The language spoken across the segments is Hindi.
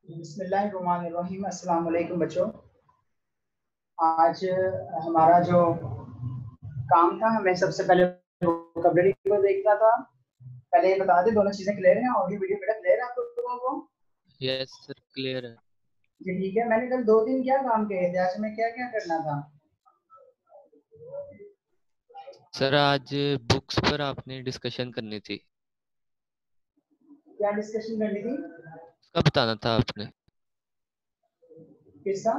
बिस्मिल्लाहिर्रहमानिर्रहीम। अस्सलाम वालेकुम बच्चों। आज हमारा जो काम था, हमें सबसे पहले वोकैबुलरी को देखना था। पहले ये बता दे, दोनों चीजें क्लियर हैं? ऑडियो वीडियो बेटा क्लियर है आप लोगों को? यस सर, क्लियर है जी ठीक है। मैंने कल 2 दिन क्या काम किए थे, आज में क्या क्या करना था? सर। आज बुक्स पर आपने डिस्कशन करनी थी। क्या डिस्कशन करनी थी? उसका बताना था आपने। किसका?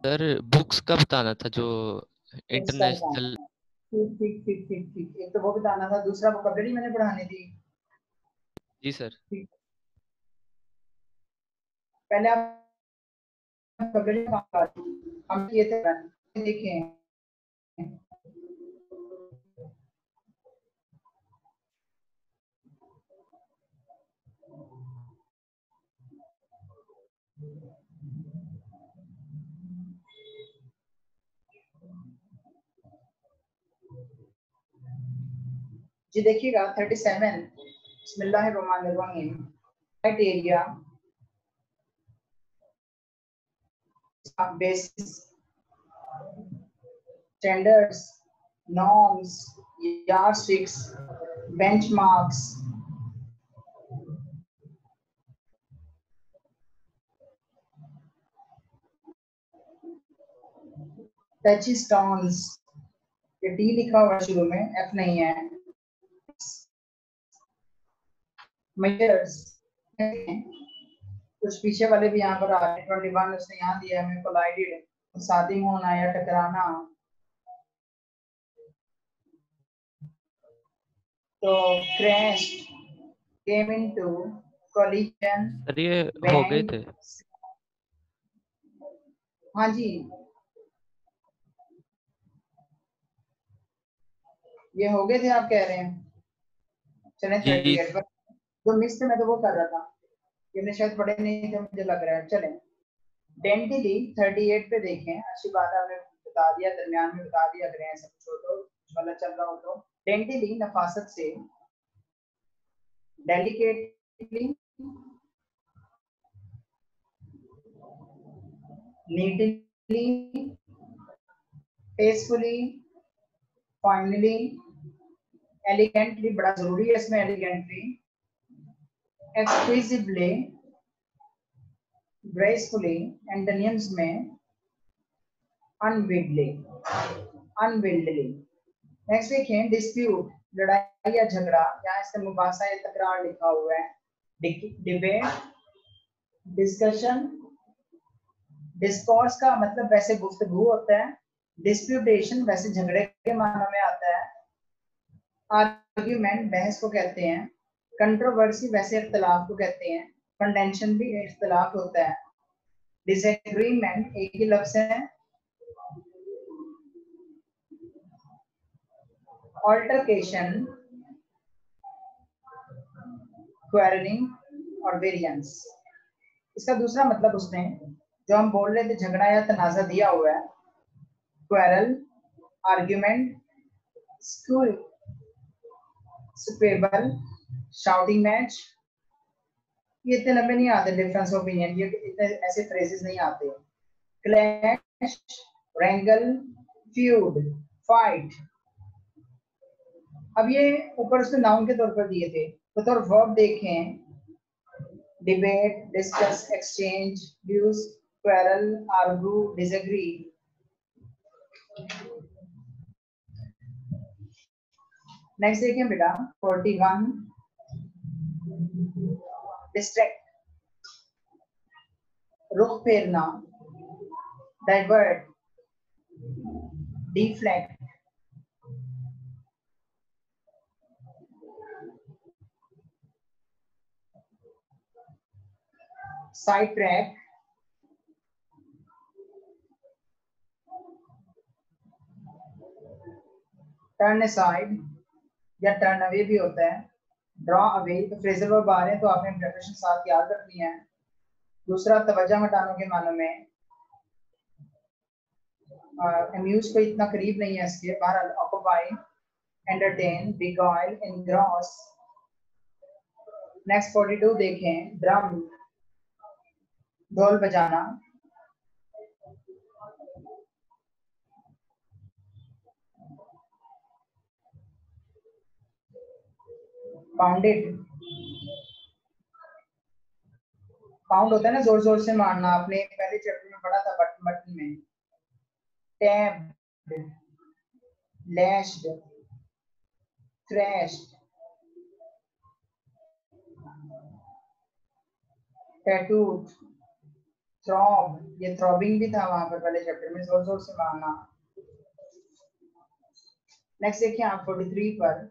सर बुक्स का बताना था, जो इसका इंटरनेशनल। बताना। ठीक ठीक ठीक ठीक ठीक। एक तो वो बताना था, दूसरा वोकैबुलरी मैंने पढ़ानी थी। जी सर। ठीक। पहले आप वोकैबुलरी हम किए थे, देखें। जी देखिएगा 37। बिस्मिल्लाहिर्रहमानिर्रहीम। Criteria, basis, standards, norms, yardsticks, benchmarks, touchstones. ये डी लिखा हुआ शुरू में, एफ नहीं है। मेजर्स, कुछ पीछे वाले भी यहाँ पर आ रहे हैं। 21 उसने यहाँ दिया है, कोलाइडेड, शादी होना या टकराना। तो crashed, came into collision, sir ये हो गए banged। थे। हाँ जी, ये हो गए थे आप कह रहे हैं। चलें जी 38 पर जो मिस थे, मैं तो वो कर रहा था। ये मैंने शायद पढ़े नहीं थे, मुझे लग रहा है। चलें डेंटली 38 पे देखें। अच्छी बात है, आपने बता दिया, दरमियान में बता दिया। अगर ऐसा कुछ हो तो, गलत चल रहा हो तो। डेंटली नफासत से, delicately, neatly, tastefully, finally, elegantly, बड़ा जरूरी है इसमें एलिगेंटली, एक्सक्लूसिवली, ग्रेसफुली, एंटोनिम्स में अनविल्डली, अनविल्डली। नेक्स्ट देखें डिस्प्यूट, लड़ाई या झगड़ा, यहाँ इससे मुबासा या तकरार लिखा हुआ है। डिबेट, डिस्कशन, डिस्कोर्स का मतलब वैसे गुफ्तगू होता है। डिस्प्यूटेशन वैसे झगड़े के मामले में आता है। आर्ग्यूमेंट बहस को कहते हैं। कंट्रोवर्सी वैसे इख्तलाफ को कहते हैं। कंटेंशन भी इख्तलाफ होता है। डिसएग्रीमेंट एक ही लफ्ज है। ऑल्टरकेशन, क्वेरलिंग और वेरिएंस। इसका दूसरा मतलब उसने जो हम बोल रहे थे, झगड़ा या तनाजा दिया हुआ है। Quarrel, argument, squabble, shouting match. ये इतने लंबे नहीं आते। डिफरेंस ऑफ ओपिनियन, ये इतने ऐसे फ्रेजेस नहीं आते। Clash, रैंगल, feud, fight. अब ये ऊपर उसने नाउन के तौर पर दिए थे, तो तौर वर्ब देखें। Debate, discuss, exchange views, quarrel, argue, disagree. Next देखिए बेटा 41 डिस्ट्रैक्ट। रुख फेरना, divert, deflect, side track, turn aside या टर्न अवे भी होता है, ड्रॉ अवे। तो फ्रेजल वर्ब आ रहे हैं तो आपने प्रेपरेशन साथ याद रखनी है। दूसरा तवज्जो हटाने के मानों में, अम्यूज को इतना करीब नहीं है इसके, बहरहाल ऑक्युपाई, एंटरटेन, बिगॉयल, एनग्रॉस। नेक्स्ट 42 देखें, ड्रम, ढोल बजाना, पाउंडेड, पाउंड होता है ना जोर जोर से मारना, आपने पहले चैप्टर में पढ़ा था बटन बटन में। Tabbed, lashed, thrashed, tattooed, throb, ये थ्रॉबिंग भी था वहां पर पहले चैप्टर में, जोर जोर से मारना। नेक्स्ट देखिए आप 43 पर,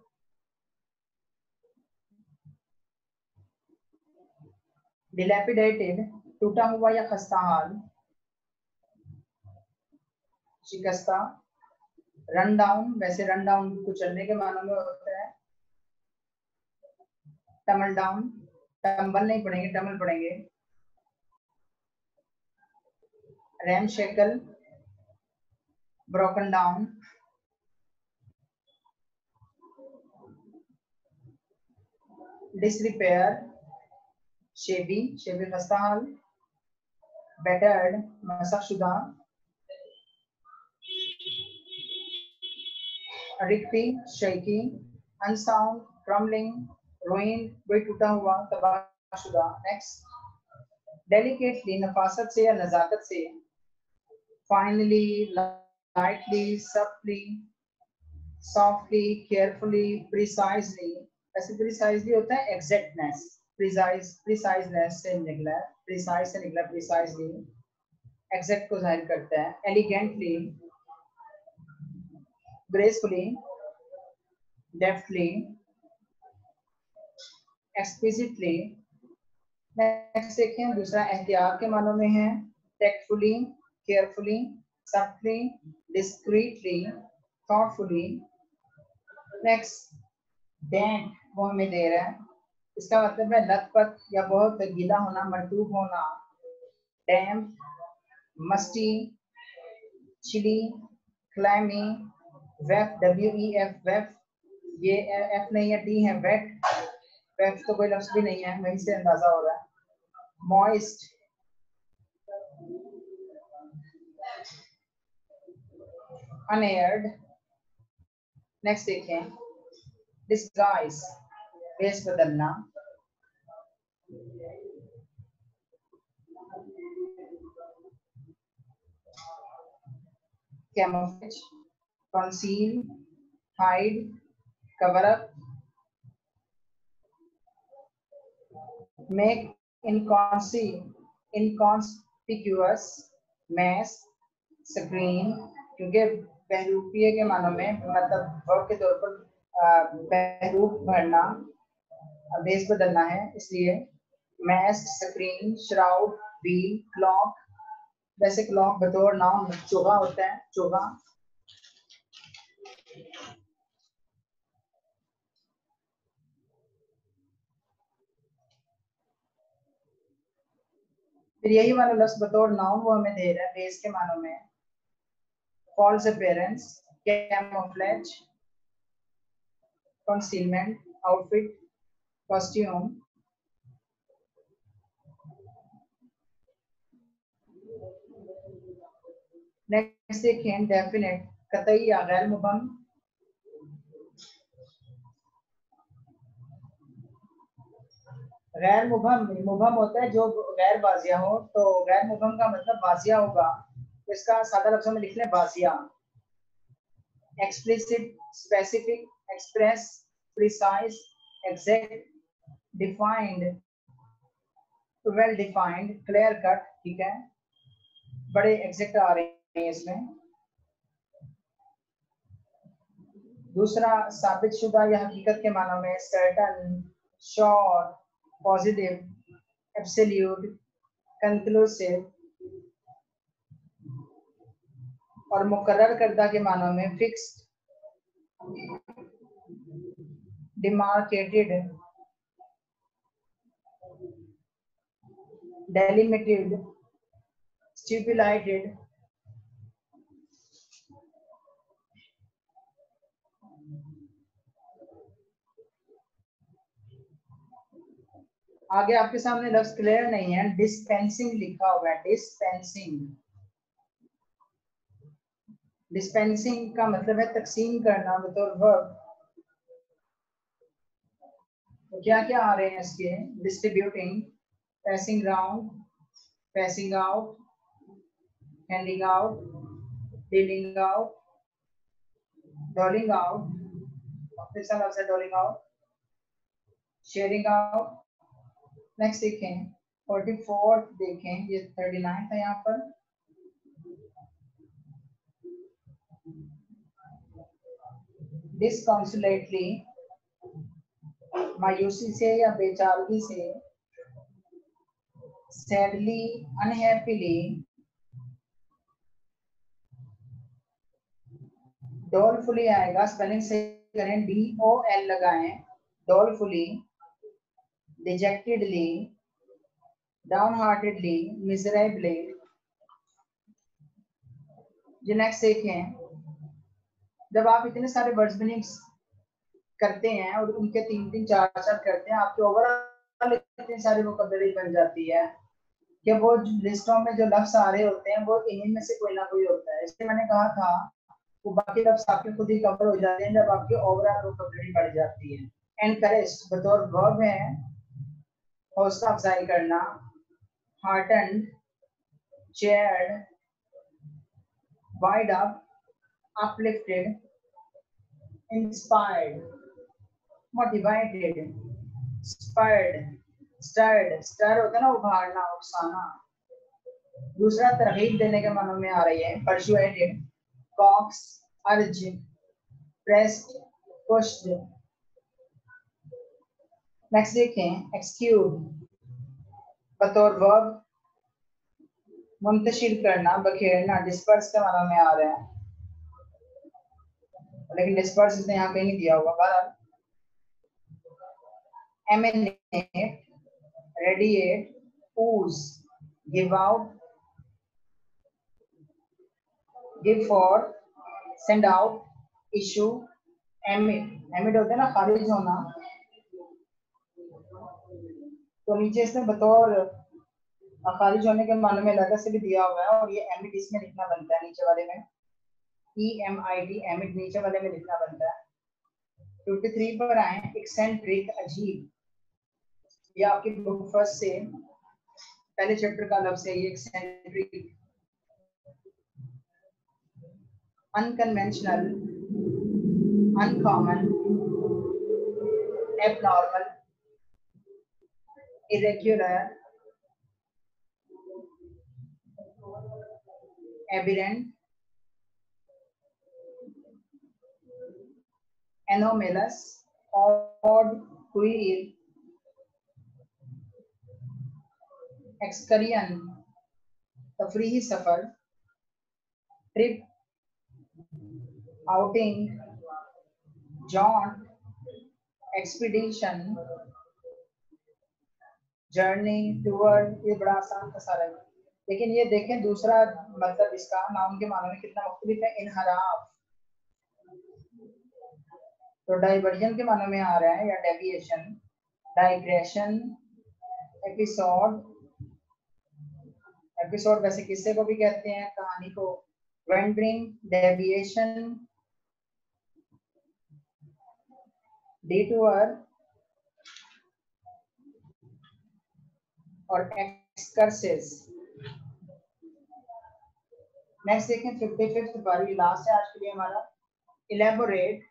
डिलैपिडेटेड, टूटा हुआ या खस्ता हाल, शिकस्ता, रन डाउन, वैसे रन डाउन कुचलने के मानों में होता है, टमल डाउन, टम्बल नहीं पढ़ेंगे, टमल पढ़ेंगे, रैमशेकल, ब्रोकन डाउन, डिसरिपेयर, शेबी, शेबी खस्ता हाल, बैटर्ड, मसखशुदा, rickety, shaky, unsound, crumbling, ruin, कोई टूटा हुआ, तबाहशुदा। नेक्स्ट, डेलिकेटली, नफासत से या नजाकत से, finely, lightly, softly, softly, carefully, precisely. ऐसे प्रिसाइजली होता है एग्जैक्टनेस, प्रिसाइजनेस से निकला, प्रिसाइज से निकला प्रिसाइजली, एग्जैक्ट को जाहिर करता है। Elegantly, gracefully, deftly, explicitly. Next देखें, दूसरा एहतियात के मानों में है, tactfully, carefully, softly, discreetly, thoughtfully. Next, dent, वो हमें दे रहा है, इसका मतलब है लथपथ या बहुत गीला होना, मरतूब होना, डैम्प, मस्टी, चिली, क्लैमी, वेफ, WEF, वेफ, ये एफ नहीं है, टी है, वेट, वेफ तो कोई लफ्ज भी नहीं है, वहीं से अंदाजा हो रहा है। मॉइस्ट, अनएयर्ड। नेक्स्ट देखें, डिस्गाइज, वेश बदलना, camouflage, conceal, hide, cover up, make inconspicuous, mask, screen। क्योंकि बहरूपिये के मानों में मतलब वर्ब के तौर पर बहरूप भरना, बेस बदलना है, इसलिए mask, screen, shroud, wheel, clock. वैसे क्लॉक बतौर नाउन चोगा होता है, चोगा। फिर यही वाला लफ्ज बतौर नाउन वो हमें दे रहा है बेस के मानों में, false appearance, camouflage, concealment, outfit, costume. Next देखें, डेफिनेट, कतई या गैर मुबहम, गैर मुबहम, मुबहम होता है जो गैर बाजिया हो, तो गैर मुबहम का मतलब बाजिया होगा, तो इसका सादा लफ्ज़ों में लिख लें बाजिया। Explicit, specific, express, precise, exact, defined, well defined, clear cut, ठीक है, बड़े एग्जैक्ट आ रहे हैं इसमें। दूसरा साबित शुदा या हकीकत के मानों में certain, sure, positive, absolute, conclusive, और मुकर्रर करदा के मानों में फिक्स्ड, डिमार्केटेड, डेलिमिटेड, स्टिपुलेटेड। आगे आपके सामने लफ्ज क्लियर नहीं है, डिस्पेंसिंग लिखा हुआ है, डिस्पेंसिंग। डिस्पेंसिंग का मतलब है तकसीम करना बतौर वर्ब। तो क्या क्या आ रहे हैं इसके? Distributing, passing round, passing out, handing out, dealing out, doling out, फिर से लफ्ज है doling out, sharing out. Next देखें 44 देखें, ये 39 था यहाँ पर। डिसकॉन्सुलेटली, मायूसी से या बेचारगी से, सैडली, अनहैप्पीली, डोलफुली आएगा, स्पेलिंग से करें, DOL लगाएं, डोलफुली, डिजेक्टेडली, डाउनहार्टेडली, मिजरेबली। जो नेक्स्ट देखें, जब आप इतने सारे वर्ड्स मीनिंग्स करते हैं और उनके 3-3 4-4 करते हैं, आपके ओवरऑल इतनी सारी वोकैबुलरी बन जाती है कि वो लिस्टों में जो लफ्ज आ रहे होते हैं वो इन्हीं में से कोई ना कोई होता है। इसलिए मैंने कहा था वो बाकी लफ्ज आपके खुद ही कवर हो जाते हैं जब आपकी ओवरऑल वोकैबुलरी बढ़ जाती है। एनकरेज बतौर वर्ब है हौसला अफजाई करना, heartened, cheered, buoyed up, uplifted, inspired, motivated, spurred, stirred, stir होता है ना उभारना, उकसाना। दूसरा तरगीब देने के मानों में आ रही है, persuaded, coax, urge, pressed, pushed। Next देखें, execute बतौर वर्ब मुंतशिर करना, बखेरना, डिस्पर्स के मानों में आ रहा है, लेकिन डिस्पर्स इसने यहाँ कहीं नहीं दिया होगा। बहरहाल emanate, radiate, ooze, give out, give forth, send out, issue, emit। emit होता है ना खारिज होना, तो नीचे इसमें बतौर खारिज होने के माने में अलग से भी दिया हुआ है, और ये emit इसमें लिखना बनता है नीचे वाले में, EMIT, emit नीचे वाले में लिखना बनता है। 53 पर आए, एक्सेंट्रिक, अजीब। ये आपकी बुक फर्स्ट से पहले चैप्टर का लफ्ज है ये, eccentric. Unconventional, uncommon, abnormal, irregular, aberrant, anomalous, odd, queer, excursion, तफरीही सफर, trip, outing, jaunt, expedition, journey, tour. ये बड़ा आसान था सारा, लेकिन ये देखें दूसरा मतलब इसका नाउन के मानों में कितना मुख्तलिफ है। इनहराफ तो डाइवर्जन के मानों में आ रहा है, या डेविएशन, डाइग्रेशन, एपिसोड। एपिसोड वैसे किस्से को भी कहते हैं, कहानी को। वेंडरिंग, डेविएशन, डिटूर और एक्सकर्सेस। नेक्स्ट देखें 55 पर, लास्ट है आज के लिए हमारा। इलेबोरेट,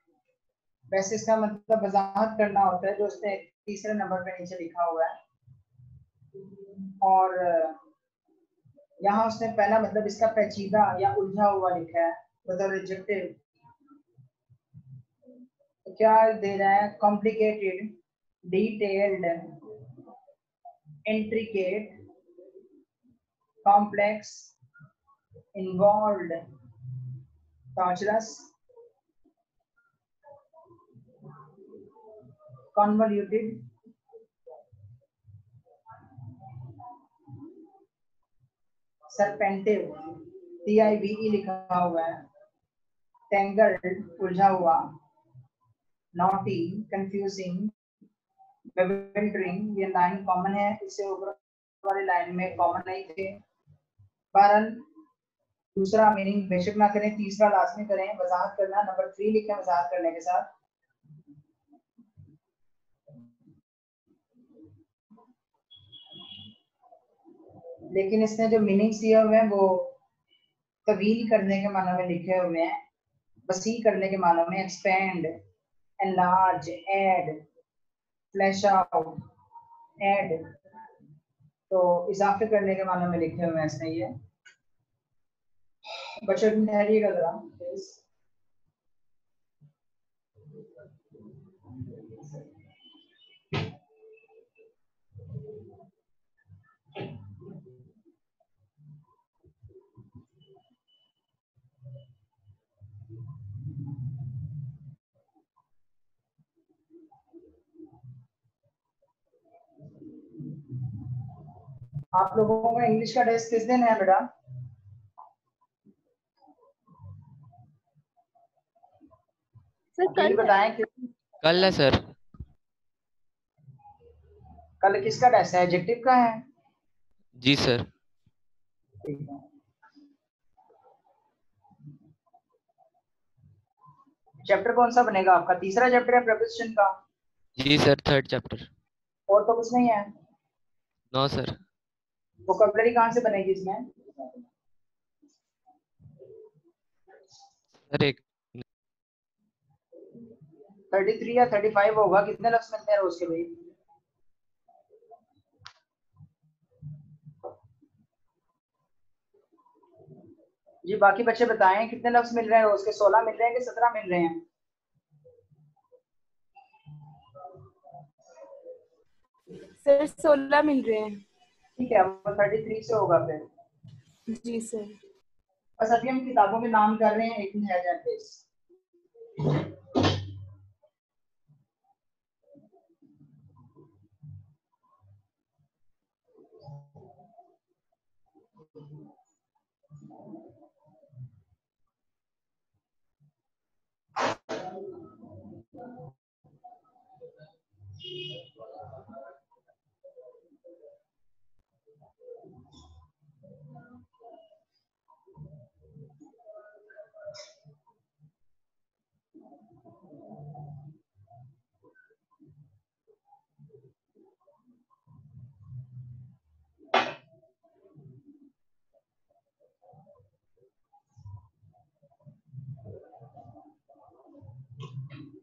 वैसे इसका मतलब वजाहत करना होता है, जो उसने तीसरे नंबर पे नीचे लिखा हुआ है। और यहाँ उसने पहला मतलब इसका पेचीदा या उलझा हुआ लिखा है, मतलब एडजेक्टिव। तो क्या दे रहा है? Complicated, detailed, intricate, complex, involved, tortuous, convoluted, serpentive, TIVE लिखा हुआ है, tangled, उलझा हुआ, naughty, confusing, bewildering, ये लाइन कॉमन है, इससे ऊपर वाली लाइन में कॉमन नहीं थे। बहरहाल दूसरा मीनिंग बेशक ना करें, तीसरा लाजमी करें, वजाहत करना। नंबर 3 लिखें वजाहत करने के साथ। लेकिन इसने जो मीनिंग्स दिए हुए हैं वो तवील करने के मानो में लिखे हुए हैं, वसी करने के मानो में, expand, enlarge, add, flash out, add, तो इजाफे करने के मानो में लिखे हुए हैं इसने ये। बच्चों ठहरिएगा जरा प्लीज। आप लोगों का इंग्लिश का टेस्ट किस दिन है बेटा? सर कल बताएं कि कल है सर। कल किसका टेस्ट है? एडजेक्टिव का है? जी सर। ठीक है। चैप्टर कौन सा बनेगा आपका? तीसरा चैप्टर है प्रीपोजिशन का? जी सर, 3rd चैप्टर। और तो कुछ नहीं है? No sir. वोकैबुलरी कहाँ से बनेगी इसमें? सर एक 33 या 35 होगा। कितने लफ्ज मिलते हैं रोज के भाई? जी बाकी बच्चे बताएं कितने लफ्ज मिल रहे हैं रोज के? 16 मिल रहे हैं कि 17 मिल रहे हैं? सर 16 मिल रहे हैं। ठीक है, वो 33 से होगा फिर। जी सर। बस अभी हम किताबों के नाम कर रहे हैं, एक दिन है जाते।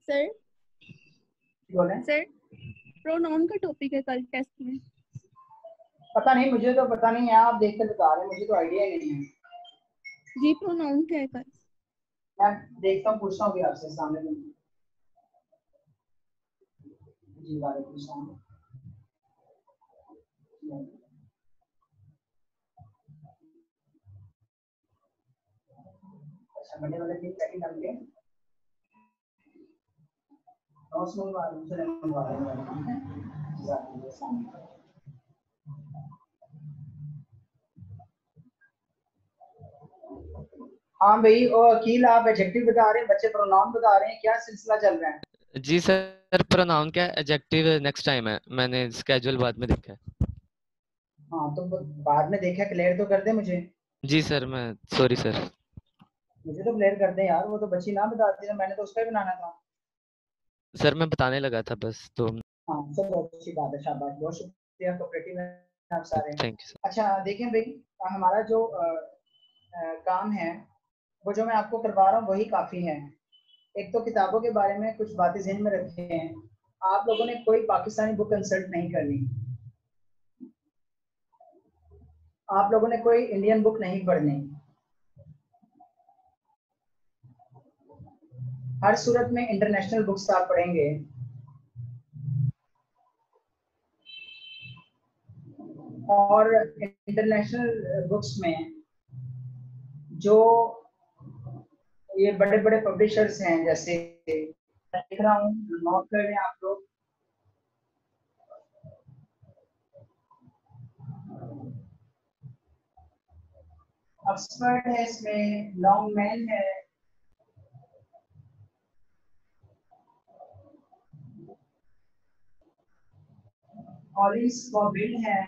सर बोले। सर प्रोनाउन का टॉपिक है कल टेस्ट में। पता नहीं, मुझे तो पता नहीं है, आप देख कर बता रहे हैं, मुझे तो आइडिया ही नहीं है। जी प्रोनाउन क्या है कल? मैं देखता हूँ, पूछता हूँ कि आपसे सामने में। जी वालेकुम सलाम। अच्छा बड़े वाले की सेकंड नंबर के नोट्स मंगवा रहे हैं, चलो मंगवा रहे हैं। जज़ाकल्लाह सामने। हाँ भाई, और वकील आप एडजेक्टिव बता रहे हैं, बच्चे प्रोनाउन बता रहे हैं, क्या सिलसिला चल रहा है? जी सर, प्रोनाउन क्या एडजेक्टिव नेक्स्ट टाइम है, मैंने स्केड्यूल बाद में देखा है। हाँ तो बाद में देखा, क्लियर तो कर दे मुझे। जी सर, मैं सॉरी सर। मुझे तो क्लियर कर दे यार, वो तो बच्ची ना बताती ना, मैंने तो उसका ही बनाना था। सर मैं बताने लगा था बस, तो हाँ चलो अच्छी बात है, शाबाश, बहुत शुक्रिया, कोऑपरेटिव हैं आप सारे। Thank you sir. अच्छा देखें भाई, हमारा जो काम है वो जो मैं आपको करवा रहा हूँ वही काफ़ी है। एक तो किताबों के बारे में कुछ बातें ज़हन में रखी हैं। आप लोगों ने कोई पाकिस्तानी बुक कंसल्ट नहीं करनी। आप लोगों ने कोई इंडियन बुक नहीं पढ़नी। हर सूरत में इंटरनेशनल बुक्स आप पढ़ेंगे। और इंटरनेशनल बुक्स में जो ये बड़े बड़े पब्लिशर्स हैं, जैसे देख रहा हूँ, नोट कर रहे हैं आप लोग। ऑक्सफोर्ड है, इसमें लॉन्गमैन है, कॉलिंस कॉबिल है,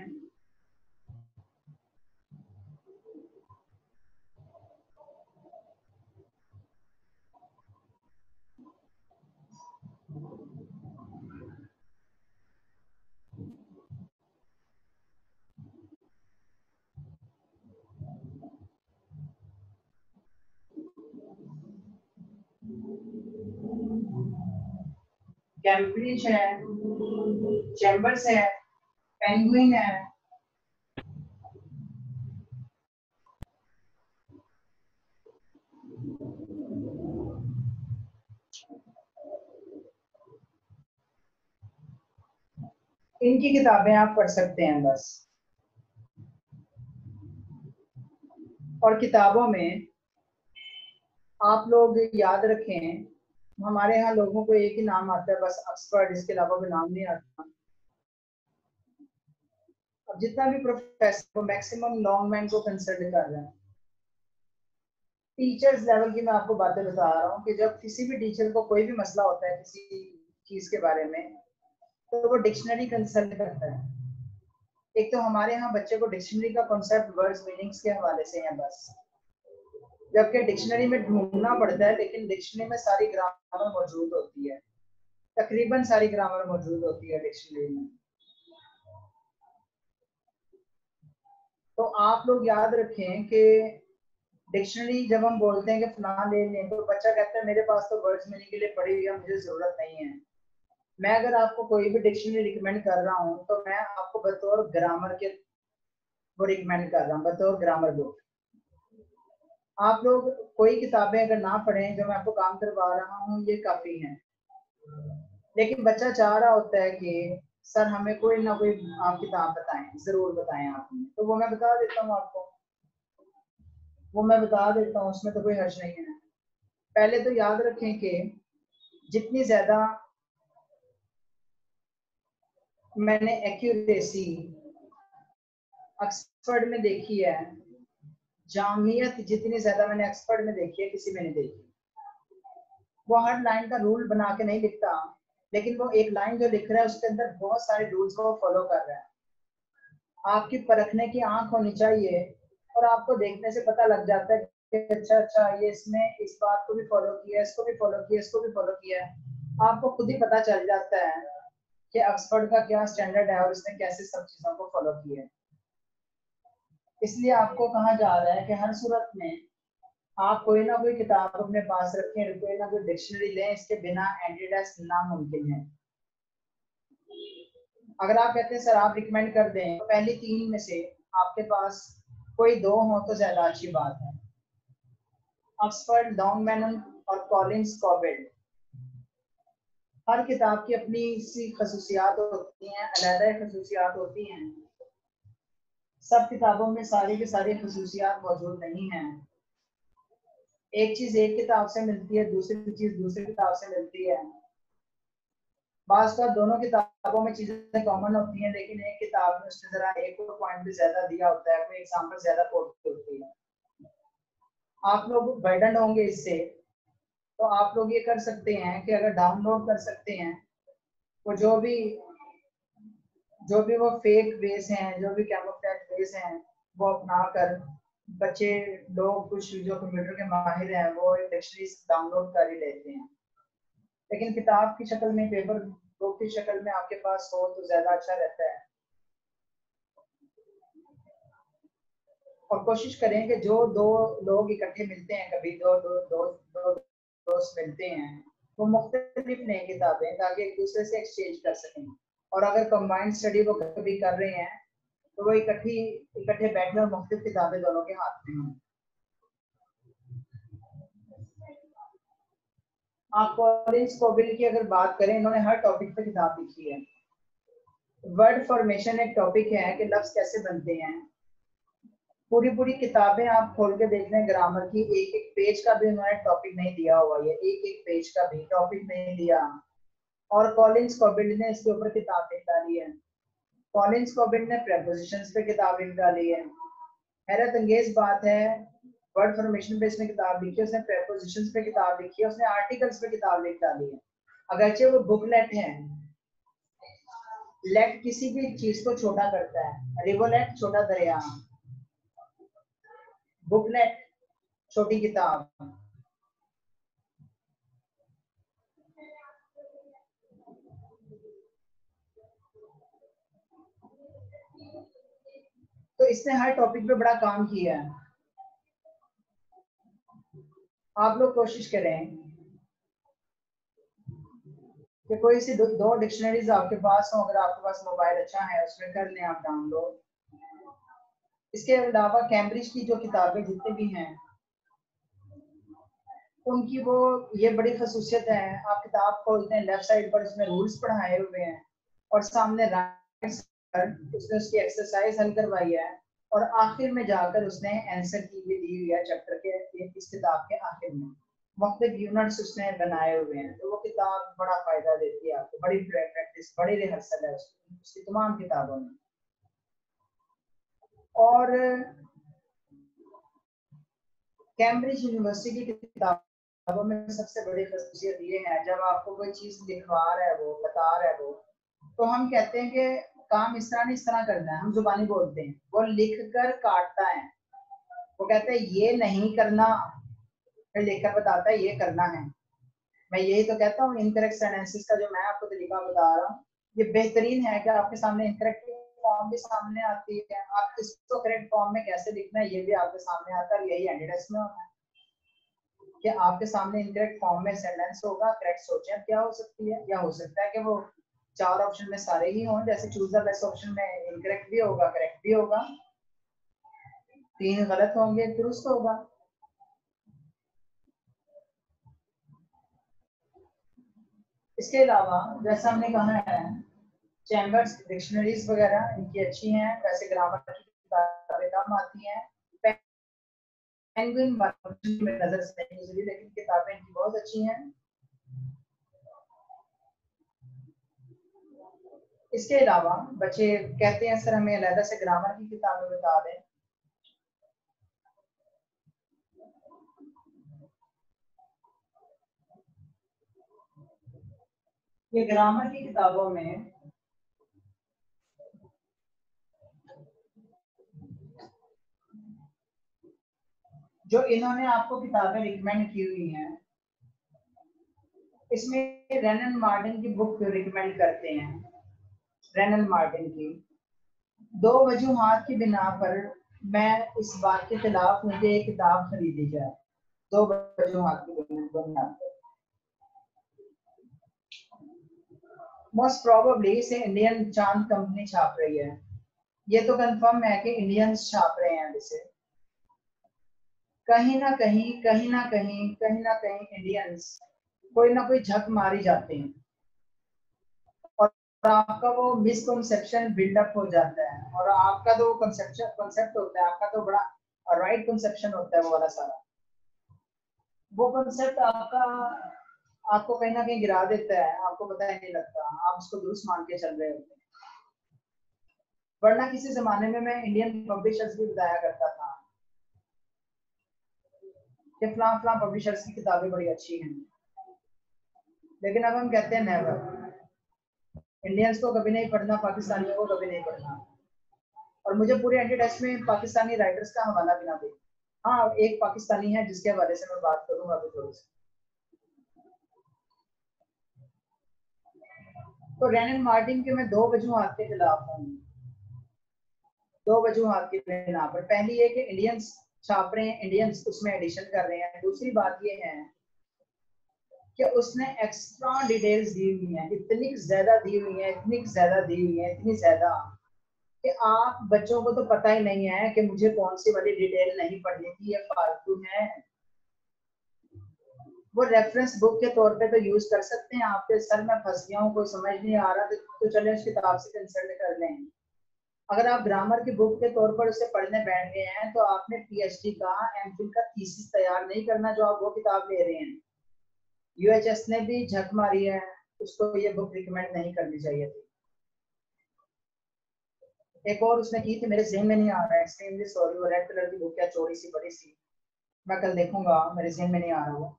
कैम्ब्रिज है, चैम्बर्स है, पेंगुइन है। इनकी किताबें आप पढ़ सकते हैं बस। और किताबों में आप लोग याद रखें, हमारे यहाँ लोगों को एक ही नाम आता है बस, ऑक्सफोर्ड, इसके अलावा कोई नाम नहीं आता। अब जितना भी प्रोफेसर को मैक्सिमम लॉन्गमैन को कंसल्ट कर रहे हैं। टीचर्स लेवल की मैं आपको बातें बता रहा हूँ कि जब किसी भी टीचर को कोई भी मसला होता है किसी चीज के बारे में, तो वो डिक्शनरी कंसल्ट करता है। एक तो हमारे यहाँ बच्चे को डिक्शनरी का कॉन्सेप्ट वर्ड्स मीनिंग्स के हवाले से है बस, जबकि डिक्शनरी में ढूंढना पड़ता है, लेकिन डिक्शनरी में सारी ग्रामर मौजूद होती है, तकरीबन सारी ग्रामर मौजूद होती है डिक्शनरी में। तो आप लोग याद रखें कि डिक्शनरी जब हम बोलते हैं कि फलां ले लें, तो बच्चा कहता है मेरे पास तो वर्ड्स मीनिंग के लिए पड़ी हुई है, मुझे जरूरत नहीं है। मैं अगर आपको कोई भी डिक्शनरी रिकमेंड कर रहा हूँ, तो मैं आपको बतौर ग्रामर के वो रिकमेंड कर रहा हूँ, बतौर ग्रामर बुक। आप लोग कोई किताबें अगर ना पढ़ें, जो मैं आपको काम करवा रहा हूँ ये काफी है। लेकिन बच्चा चाह रहा होता है कि सर हमें कोई ना कोई आप किताब बताएं, जरूर बताएं आप हमें, तो वो मैं बता देता हूँ आपको, वो मैं बता देता हूँ, उसमें तो कोई हर्ज नहीं है। पहले तो याद रखें कि जितनी ज्यादा मैंने एक्यूरेसी ऑक्सफोर्ड में देखी है, जामियत जितनी ज्यादा मैंने ऑक्सफोर्ड में देखी है, किसी में नहीं देखी। वो हर लाइन का रूल बना के नहीं लिखता, लेकिन वो एक लाइन जो लिख रहा है उसके अंदर बहुत सारे रूल्स को फॉलो कर रहा है। आपकी परखने की आंख होनी चाहिए, और आपको देखने से पता लग जाता है कि अच्छा अच्छा ये इसमें इस बात को भी फॉलो किया, इसको भी फॉलो किया, इसको भी फॉलो किया। आपको खुद ही पता चल जाता है कि ऑक्सफोर्ड का क्या स्टैंडर्ड है और उसने कैसे सब चीजों को फॉलो किया है। इसलिए आपको कहा जा रहा है कि हर सूरत में आप कोई ना कोई किताब अपने पास रखें, कोई ना कोई डिक्शनरी लें, इसके बिना एंटीटेस्ट नामुमकिन है। अगर आप कहते हैं सर आप रिकमेंड कर दें, तो पहली तीन में से आपके पास कोई दो हो तो ज्यादा अच्छी बात है। ऑक्सफोर्ड, लॉन्गमैन और कॉलिंस कॉबिल। हर किताब की अपनी सी खसूसियात होती हैं, अलग खसूसियात होती हैं। सब किताबों में सारी की सारी खसूसियात मौजूद नहीं हैं। एक चीज एक किताब से मिलती है, दूसरी चीज दूसरी किताब से मिलती है। बात दोनों किताबों में चीजें कॉमन होती हैं, लेकिन एक किताब में उसने जरा एक और पॉइंट भी ज्यादा दिया होता है, कोई एग्जांपल ज्यादा कोट होती है। आप लोग बर्डन होंगे इससे, तो आप लोग ये कर सकते हैं कि अगर डाउनलोड कर सकते हैं, वो जो भी वो फेक बेस हैं, जो भी कैमोफ्लेज बेस हैं, वो अपना कर बच्चे लोग कुछ जो कंप्यूटर के माहिर हैं वो डिक्शनरीज डाउनलोड कर ही लेते हैं। लेकिन किताब की शक्ल में, पेपर बुक की शक्ल में आपके पास हो तो ज्यादा अच्छा रहता है। और कोशिश करें कि जो दो लोग इकट्ठे मिलते हैं, कभी दो दोस्त मिलते हैं, वो मुख्तलिफ लें किताबें, ताकि एक दूसरे से एक्सचेंज कर सकें। और अगर कंबाइंड स्टडी वो कभी कर रहे हैं, तो वो इकट्ठे बैठे और मुख्तलिफ किताबें दोनों के हाथ में हों। आप कॉलिंस कोबिल की अगर बात करें, इन्होंने हर टॉपिक पे किताब लिखी है। वर्ड फॉर्मेशन एक टॉपिक है कि लफ्ज कैसे बनते हैं। पूरी किताबें आप खोल के देख लें ग्रामर की, एक एक पेज का भी उन्होंने टॉपिक नहीं दिया हुआ है, एक एक पेज का भी टॉपिक नहीं दिया। और कॉलिंस कोबिल ने इसके ऊपर किताब लिख डाली है। कॉलिंस कोबिल ने प्रेपोजिशंस पे किताब लिख डाली है। हैरत अंगेज बात है, वर्ड फॉर्मेशन पे इसने किताब लिखी है, उसने प्रेपोजिशंस पे किताब लिखी है, उसने आर्टिकल्स पे किताब लिख डाली है। अगरचे वो बुकलेट है, लेट किसी भी चीज को छोटा करता है, रिवोलेट छोटा दरिया, बुकलेट छोटी किताब। तो इसने हर टॉपिक पे बड़ा काम किया है। आप लोग कोशिश करें कि कोई सी दो डिक्शनरीज आपके पास हो, अगर आपके पास मोबाइल अच्छा है उसमें कर लें आप डाउनलोड। इसके अलावा कैम्ब्रिज की जो किताबें जितनी भी हैं उनकी वो ये बड़ी खसूसियत है, आप किताब खोलते हैं लेफ्ट साइड पर उसमें रूल्स पढ़ाए हुए हैं और सामने राइट साइड उसने उसकी एक्सरसाइज हल करवाई है और आखिर में जाकर उसने आंसर की भी दी हुई है चैप्टर के इस किताब के आखिर में। मुख्तलिफ यूनिट्स उसने बनाए हुए हैं, तो वो किताब बड़ा फायदा देती है आपको, बड़ी प्रैक्टिस, बड़ी रिहर्सल है उसकी तमाम किताबों में। और कैम्ब्रिज यूनिवर्सिटी की किताबों में सबसे बड़ी खसूसियत ये है, जब आपको कोई चीज लिखवा रहा है वो बता रहा है वो, तो हम कहते हैं कि काम इस तरह नहीं इस तरह करना है, हम जुबानी बोलते हैं, वो लिख कर काटता है, वो कहते हैं ये नहीं करना, फिर लिखकर बताता है ये करना है। मैं यही तो कहता हूँ इनकरेक्ट सेंटेंसेस का जो मैं आपको तरीका बता रहा हूँ ये बेहतरीन है कि आपके सामने इनकरेक्ट फॉर्म भी सामने आती है, आप इसको करेक्ट फॉर्म में कैसे लिखना है ये भी आपके सामने आता है। यही एंटीटेक्स में होता है कि आपके सामने इनकरेक्ट फॉर्म में सेंटेंस होगा, करेक्ट सोचें क्या हो सकती है, या हो सकता है कि वो 4 ऑप्शन में सारे ही हों, जैसे चूज द बेस्ट ऑप्शन में इनकरेक्ट भी होगा करेक्ट भी होगा, 3 गलत होंगे दुरुस्त होगा। इसके अलावा जैसा हमने कहा है चैम्बर्स डिक्शनरीज वगैरह इनकी अच्छी हैं, वैसे ग्रामर की किताबें कम आती हैं, पेंगुइन में नजर से नहीं गुजरी, लेकिन किताबें इनकी बहुत अच्छी हैं। इसके अलावा बच्चे कहते हैं सर हमें अलग से ग्रामर की किताबें बता दें, ये ग्रामर की किताबों में जो इन्होंने आपको किताबें रिकमेंड की हुई हैं, इसमें रेनन मार्टिन की बुक रिकमेंड करते हैं। रेनन मार्टिन की 2 वजूहात की बिना पर मैं इस बात के खिलाफ हूँ कि ये किताब खरीदी जाए, 2 वजूहात की बिना पर। मोस्ट प्रोबेबली इसे इंडियन चांद कंपनी छाप रही है, ये तो कंफर्म है कि इंडियंस छाप रहे हैं इसे। कहीं ना कहीं इंडियंस कोई ना कोई झक मारी जाते हैं और आपका वो मिसकंसेप्शन बिल्डअप हो जाता है, और आपका तो कंसेप्ट होता है, आपका तो बड़ा राइट कंसेप्शन होता है वो वाला सारा, वो कंसेप्ट आपको कहीं ना कहीं गिरा देता है, आपको पता ही नहीं लगता, आप उसको दुरुस्त मान के चल रहे होते हैं। वरना किसी जमाने में मैं इंडियन पब्लिशर्स भी बताया करता था कि फलां पब्लिशर्स की किताबें बड़ी अच्छी हैं, लेकिन अब हम कहते हैं नेवर, इंडियंस को कभी नहीं पढ़ना, पाकिस्तानियों को कभी नहीं पढ़ना। और मुझे पूरे एंटीटेक्स्ट में पाकिस्तानी राइटर्स का हवाला भी ना दे। हाँ, एक पाकिस्तानी है जिसके हवाले से मैं बात करूंगा अभी थोड़ी सी। तो रेनन मार्टिन के मैं 2 वजूहात के खिलाफ हूँ, 2 वजूहात की बिना पर। पहली ये कि इंडियंस छाप रहे हैं, इंडियंस उसमें एडिशन कर रहे हैं। दूसरी बात ये है कि उसने एक्स्ट्रा डिटेल्स दी हुई हैं, इतनी ज्यादा दी हुई हैं, इतनी ज्यादा, कि आप बच्चों को तो पता ही नहीं है कि मुझे कौन सी वाली डिटेल नहीं पढ़नी थी, ये फालतू है। वो रेफरेंस बुक के तौर पे तो यूज कर सकते हैं। आपके सर में फंस गया हूँ, कोई समझ नहीं आ रहा तो चले उस किताब से कंसल्ट कर लें। अगर आप ग्रामर की बुक के तौर पर उसे पढ़ने बैठ गए हैं तो आपने पीएचडी का, एमफिल का थीसिस तैयार नहीं करना जो आप वो किताब ले रहे हैं। यूएचएस ने भी झक मारी है, उसको ये बुक रिकमेंड नहीं करनी चाहिए थी। एक और उसने की थी, मेरे ज़हन में नहीं आ रहा है, एक्सट्रीमली सॉरी। वो रेड कलर की बुक है, चौड़ी सी बड़ी सी, मैं कल देखूंगा, मेरे ज़हन में नहीं आ रहा वो।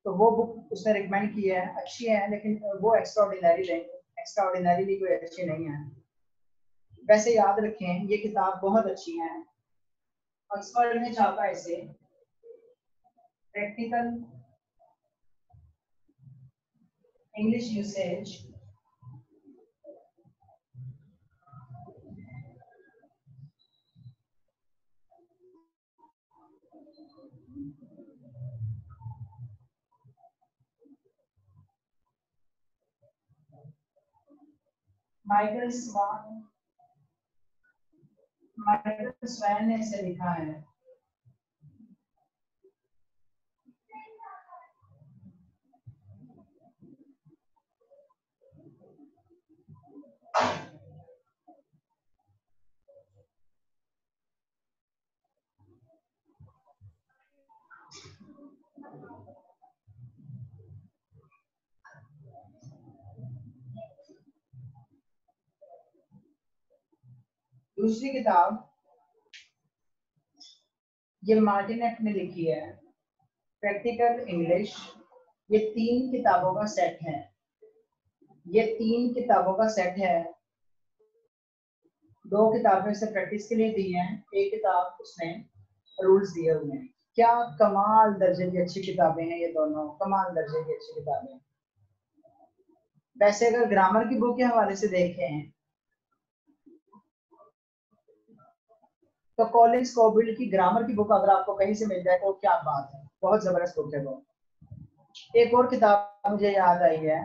तो वो बुक उसने रिकमेंड की है, अच्छी है, लेकिन वो एक्स्ट्राऑर्डिनरीली कोई अच्छी नहीं है। वैसे याद रखें ये किताब बहुत अच्छी है। ऑक्सफोर्ड ने छापा इसे, practical English usage Michael swan ने इसे लिखा है। दूसरी किताब ये मार्टिनेट ने लिखी है, प्रैक्टिकल इंग्लिश। ये 3 किताबों का सेट है। ये 3 किताबों का सेट है। 2 किताबें उसे प्रैक्टिस के लिए दी हैं, एक किताब उसने रूल्स दिए उन्हें। क्या कमाल दर्जे की अच्छी किताबें हैं ये दोनों, कमाल दर्जे की अच्छी किताबें। वैसे अगर ग्रामर की बुक के हवाले से देखें तो कॉलिन स्कोबिल्ड की ग्रामर की बुक अगर आपको कहीं से मिल जाए तो क्या बात है, बहुत जबरदस्त बुक है वो। एक और किताब मुझे याद आई है,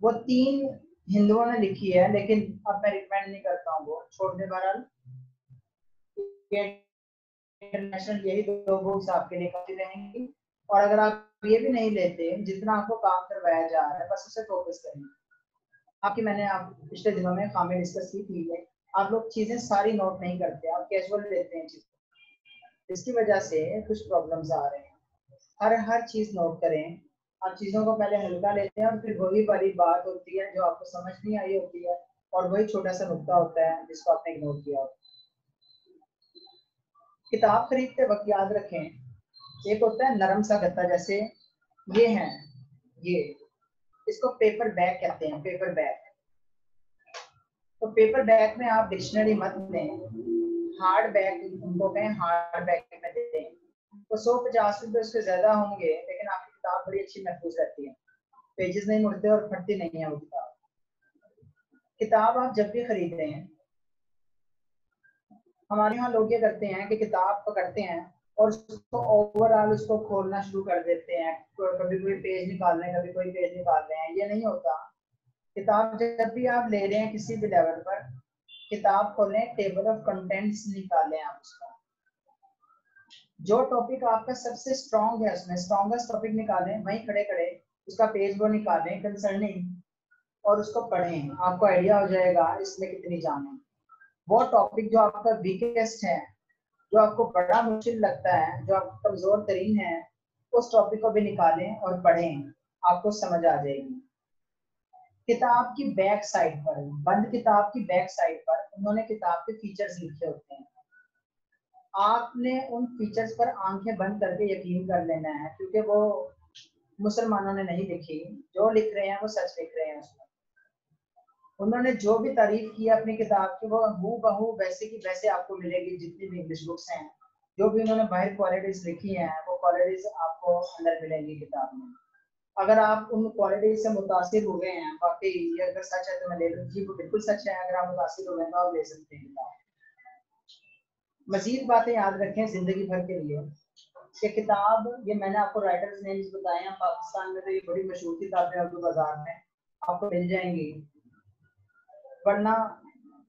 वो 3 हिंदुओं ने लिखी है, लेकिन अब मैं रिकमेंड नहीं करता हूँ, वो छोड़ दे। बहरहाल इंटरनेशनल यही 2 बुक्स आपके लिए काफी रहेंगी। और अगर आप ये भी नहीं लेते, जितना आपको काम करवाया जा रहा है बस उसे फोकस करें। आपकी मैंने आप पिछले दिनों में खामी डिस्कस की थी है, आप लोग चीजें सारी नोट नहीं करते, आप कैजुअल लेते हैं चीजें, इसकी वजह से कुछ प्रॉब्लम्स आ रहे हैं। हर चीज नोट करें। आप चीजों को पहले हल्का लेते हैं और फिर वही वाली बात होती है जो आपको समझ नहीं आई होती है, और वही छोटा सा नुकता होता है जिसको आपने इग्नोर किया होता है। किताब खरीदते वक्त याद रखें, एक होता है नरम सा गत्ता, जैसे ये है, ये इसको पेपर बैग कहते हैं, पेपर बैग। तो पेपर बैग में आप डिक्शनरी मत लें, हार्ड बैग उनको कहें, हार्ड बैग में दें। तो 150 रुपए उसके ज्यादा होंगे, लेकिन आपकी किताब बड़ी अच्छी महफूज रहती है, पेजेस नहीं मुड़ते और फटती नहीं है वो किताब। किताब आप जब भी खरीद रहे हैं, हमारे यहाँ लोग ये करते हैं कि किताब पकड़ते हैं और उसको ओवरऑल उसको खोलना शुरू कर देते हैं, कभी कोई पेज निकाल रहे हैं, कभी कोई पेज निकाल रहे हैं। ये नहीं होता। किताब जब भी आप ले रहे हैं किसी भी लेवल पर, किताब खोलें, टेबल ऑफ कंटेंट्स निकालें, आप उसका जो टॉपिक आपका सबसे स्ट्रॉन्ग है उसमें स्ट्रॉन्गेस्ट टॉपिक निकालें, वहीं खड़े खड़े उसका पेज वो निकालें कंसर्निंग, और उसको पढ़ें। आपको आइडिया हो जाएगा इसमें कितनी जान है। वो टॉपिक जो आपका वीकेस्ट है, जो आपको बड़ा मुश्किल लगता है, जो आपका कमजोर तरीन है, उस टॉपिक को भी निकालें और पढ़ें, आपको समझ आ जाएगी। किताब की बैक साइड पर, बंद किताब की बैक साइड पर उन्होंने किताब के फीचर्स लिखे होते हैं। आपने उन फीचर्स पर आंखें बंद करके यकीन कर लेना है, क्योंकि वो मुसलमानों ने नहीं लिखी, जो लिख रहे हैं वो सच लिख रहे हैं। उसमें उन्होंने जो भी तारीफ की है अपनी किताब की, वो हूबहू वैसे की वैसे आपको मिलेगी। जितनी भी इंग्लिश बुक्स हैं, जो भी उन्होंने बाहर क्वालिटीज लिखी हैं, वो क्वालिटीज आपको अंदर मिलेंगी किताब में। अगर आप उन क्वालिटीज से मुतासिर हो गए हैं, वाकई ये अगर सच है तो मैं ले लूँगी, वो बिल्कुल सच है। अगर आप मुतासिर हो गए तो आप ले सकते हैं किताब। मजीद बातें याद रखें जिंदगी भर के लिए कि किताब, ये मैंने आपको राइटर्स नेम्स बताए हैं, पाकिस्तान में तो ये बड़ी मशहूर किताबें उर्दू बाजार में आपको मिल जाएंगी। वरना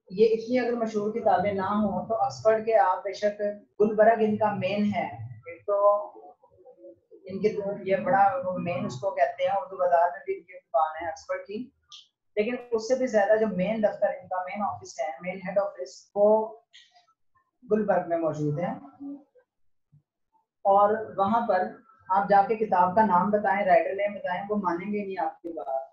ये इतनी अगर मशहूर किताबें ना हो तो ऑक्सफोर्ड के आप बेशक, गुलबर्ग इनका मेन है, एक तो इनके तो ये बड़ा वो मेन उसको कहते हैं, उर्दू बाजार में भी इनकी दुकान है ऑक्सफोर्ड की, लेकिन उससे भी ज्यादा जो मेन दफ्तर इनका, मेन ऑफिस है, मेन हेड ऑफिस, वो गुलबर्ग में मौजूद है। और वहां पर आप जाके किताब का नाम बताएं, राइटर नेम बताएं, वो मानेंगे नहीं आपकी बात।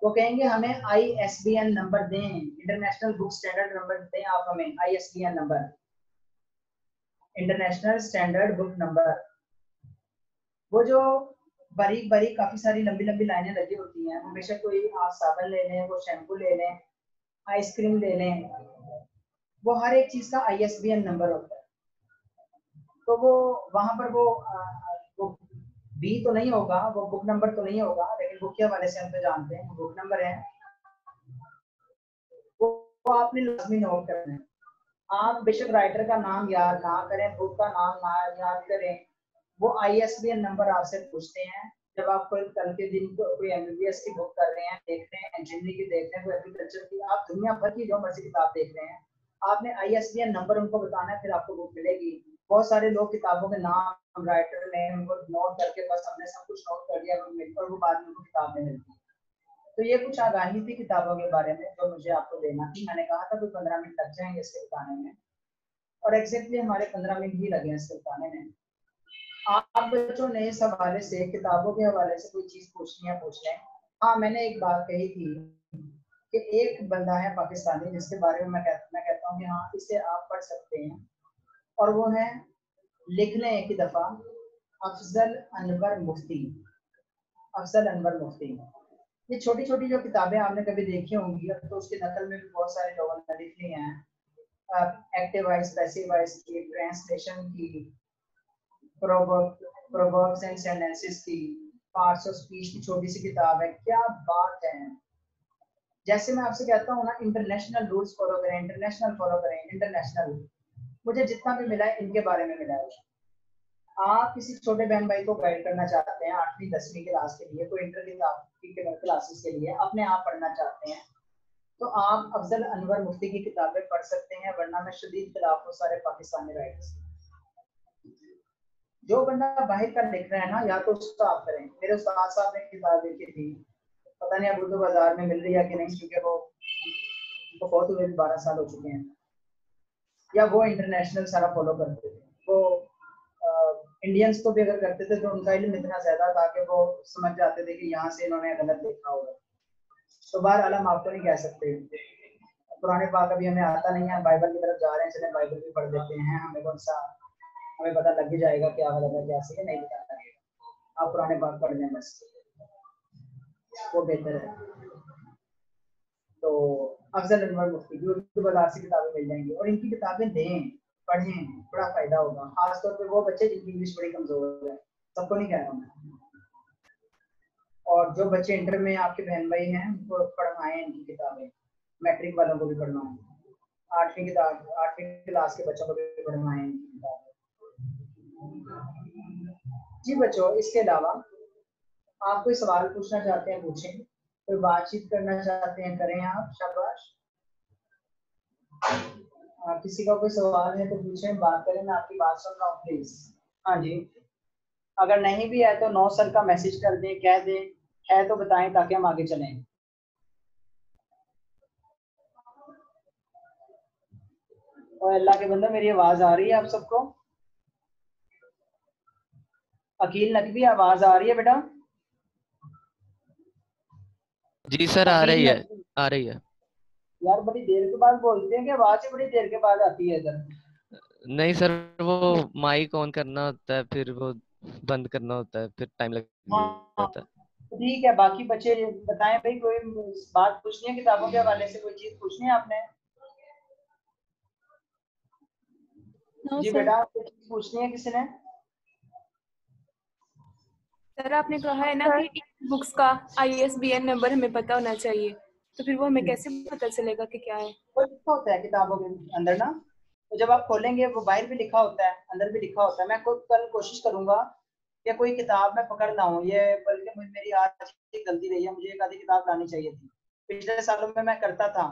वो कहेंगे हमें ISBN नंबर दें, इंटरनेशनल बुक स्टैंडर्ड नंबर दें आप हमें, ISBN number, international standard book number. वो जो बारीक बारीक काफी सारी लंबी लंबी लाइनें लगी होती हैं, हमेशा कोई आप साबुन ले लें, वो शैम्पू ले लें, आइसक्रीम ले लें, वो हर एक चीज का ISBN नंबर होता है। तो वो वहां पर वो बी तो नहीं होगा, वो बुक नंबर तो नहीं होगा, लेकिन बुक के हवाले से हम तो जानते हैं बुक नंबर है, वो आपने लाजमी नोट करना है। आप बेशक राइटर का नाम याद ना करें, बुक का नाम ना याद करें, वो ISBN नंबर आपसे पूछते हैं। जब आप कोई कल के दिन कोई MBBS की बुक कर रहे हैं, देख रहे हैं, इंजीनियरिंग की देख रहे हैं, कोई एग्रीकल्चर की, आप दुनिया भर की जो मर्जी किताब देख रहे हैं, आपने ISBN नंबर उनको बताना है, फिर आपको बुक मिलेगी। बहुत सारे लोग किताबों के नाम, राइटर नेम को नोट करके बस हमने सब कुछ नोट कर लिया और वो बाद में उनको किताब नहीं मिलती। तो ये कुछ आगाही थी किताबों के बारे में जो मुझे आपको देना थी। मैंने कहा था कोई 15 मिनट लग जाएंगे इसके बताने में, और एग्जैक्टली हमारे 15 मिनट ही लगे इसके बताने में। आप बच्चों ने इस हवाले से, किताबों के हवाले से कोई चीज पूछनी है पूछ लें। हाँ, मैंने एक बात कही थी कि एक बंदा है पाकिस्तानी जिसके बारे में मैं कहता हूँ कि हाँ इसे आप पढ़ सकते हैं, और वो है, लिख लें एक ही दफा, अफजल अनवर मुफ्ती। अफजल अनवर मुफ्ती। ये छोटी छोटी जो किताबें आपने कभी देखी होंगी, तो उसकी नकल में भी बहुत सारे लोगों ने लिखी हैं, एक्टिव वॉइस, पैसिव वॉइस की, ट्रांसलेशन की, प्रोवर्ब्स एंड सेंटेंसेस की, पार्ट्स ऑफ स्पीच की छोटी सी किताब है। क्या बात है! जैसे मैं आपसे कहता हूँ ना, इंटरनेशनल रूल्स फॉलो करें, इंटरनेशनल फॉलो करें, इंटरनेशनल। मुझे जितना भी मिला है इनके बारे में मिला है। आप किसी छोटे बहन भाई को गाइड करना चाहते हैं 8वीं 10वीं क्लास के लिए, कोई इंटर की क्लासेस के लिए अपने आप पढ़ना चाहते हैं, तो आप अफजल अनवर मुफ्ती की किताबें पढ़ सकते हैं, वरना मैं शदीद खिलाफ हूँ सारे पाकिस्तानी राइटर्स। जो बंदा बाहर का लिख रहा है ना, या तो उसका आप करें। मेरे उस्ताद साहब ने किताब लिखी थी, पता नहीं अब उर्दू बाजार में मिल रही है कि नहीं, क्योंकि वो उनको बहुत हुए 12 साल हो चुके हैं। या वो इंटरनेशनल सारा फॉलो करते थे, वो इंडियंस को भी अगर करते थे तो उनका इल्म इतना ज्यादा था कि वो समझ जाते थे कि यहाँ से इन्होंने गलत लिखा होगा। तो बहरहाल हम आपको नहीं कह सकते, पुराने पाक अभी हमें आता नहीं है, बाइबल की तरफ जा रहे हैं, चले बाइबल भी पढ़ लेते हैं, हमें कौन सा, हमें पता लग ही जाएगा क्या गलत है क्या सही है, नहीं पता लगेगा। आप पुराने पाक पढ़ लें बस, वो बेहतर है। तो अफजल अनवर मुफ्ती की उर्दू बाजार से किताबें मिल जाएंगी, और इनकी किताबें दें, पढ़ें, बड़ा फायदा होगा। खासतौर पर वो बच्चे जिनकी इंग्लिश बड़ी कमजोर है, सबको नहीं कह रहा हूँ, और जो बच्चे इंटर में आपके बहन भाई हैं उनको पढ़वाएं इनकी किताबें, मैट्रिक वालों को भी पढ़वाएं, 8वीं क्लास के बच्चों को भी पढ़वाएं इनकी किताबें। जी बच्चों, इसके अलावा आप कोई सवाल पूछना चाहते हैं पूछें, कोई बातचीत करना चाहते हैं करें आप, शाबाश। किसी का कोई सवाल है तो पूछें, बात करें, मैं आपकी बात सुन रहा हूँ प्लीज। हाँ जी, अगर नहीं भी है तो 9 सर का मैसेज कर दें, कह दें है तो बताएं ताकि हम आगे चलें। और अल्लाह के बंदे, मेरी आवाज आ रही है आप सबको? अकील नकवी, आवाज आ रही है बेटा? जी सर, आ रही है, आ रही है। यार बड़ी देर के बाद बोलते हैं कि आवाज ही बड़ी देर के बाद आती है इधर। नहीं सर, वो माइक ऑन करना होता है, फिर वो बंद करना होता है, फिर टाइम लग जाता है। ठीक है, बाकी बच्चे बताएं भाई, कोई बात पूछनी है किताबों के हवाले से, कोई चीज पूछनी है आपने? नो जी सर। बेटा, कोई चीज पूछनी है किसी ने? सर आपने कहा है ना कि बुक्स का ISBN नंबर हमें पता होना चाहिए, तो फिर वो हमें कैसे पता चलेगा कि क्या है? वो लिखा होता है किताबों के अंदर ना, तो जब आप खोलेंगे वो बाहर भी लिखा होता है, अंदर भी लिखा होता है। मैं खुद कल कोशिश करूंगा कि कोई किताब मैं पकड़ ना हूँ, ये बल्कि मेरी आज गलती रही है, मुझे एक आधी किताब लानी चाहिए थी, पिछले सालों में मैं करता था,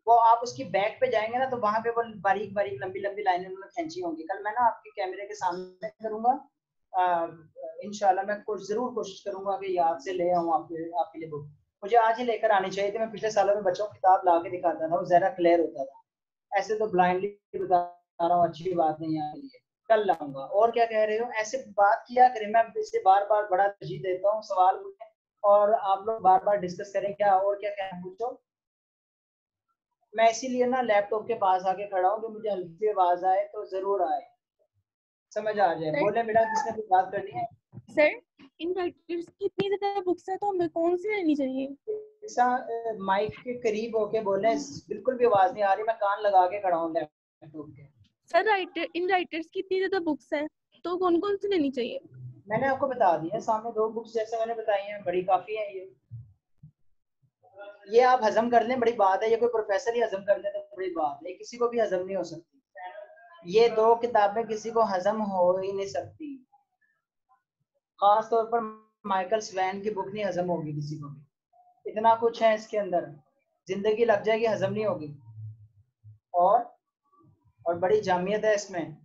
वो आप उसकी बैक पे जाएंगे ना तो वहां पे वो बारीक बारीक लंबी लंबी लाइनें उन्होंने खींची होंगी। कल मैं ना आपके कैमरे के सामने करूंगा, इंशाल्लाह मैं जरूर कोशिश करूंगा कि याद से ले आऊं आपके लिए बुक। मुझे आज ही लेकर आनी चाहिए थी, मैं पिछले सालों में बच्चों को किताब ला के दिखाता था, वो ज्यादा क्लियर होता था। ऐसे तो ब्लाइंडली बता रहा हूँ, अच्छी बात नहीं है ये, कल लाऊंगा। और क्या कह रहे हो, ऐसे बात किया करें, मैं इसे बार बार बड़ा तरजीह देता हूँ, सवाल पूछें और आप लोग बार बार डिस्कस करें, क्या और क्या कहना पूछो। मैं इसीलिए ना लैपटॉप के पास आके खड़ा हूँ कि मुझे हल्की आवाज आए तो जरूर आए, समझ आ जाए। बोले बेटा, किसने कुछ बात करनी है? सर, इन राइटर्स की इतनी ज्यादा बुक्स है तो हमें कौन सी लेनी चाहिए? ऐसा माइक के करीब होके बोले, बिल्कुल भी आवाज नहीं आ रही, मैं कान लगा के खड़ा हूँ लैपटॉप के। सर, इन राइटर्स की इतनी ज्यादा बुक्स हैं तो कौन कौन सी लेनी चाहिए? मैंने आपको बता दिया सामने, 2 बुक्स जैसे मैंने बताई हैं, बड़ी काफी है ये आप हजम कर लें, बड़ी बात है। ये कोई प्रोफेसर ही हजम कर ले तो बड़ी बात है, किसी को भी हजम नहीं हो सकती। ये 2 किताबें किसी को हजम हो ही नहीं सकती, खास तौर पर माइकल स्वैन की बुक नहीं हजम होगी किसी को भी। इतना कुछ है इसके अंदर, जिंदगी लग जाएगी, हजम नहीं होगी। और बड़ी जामियत है इसमें।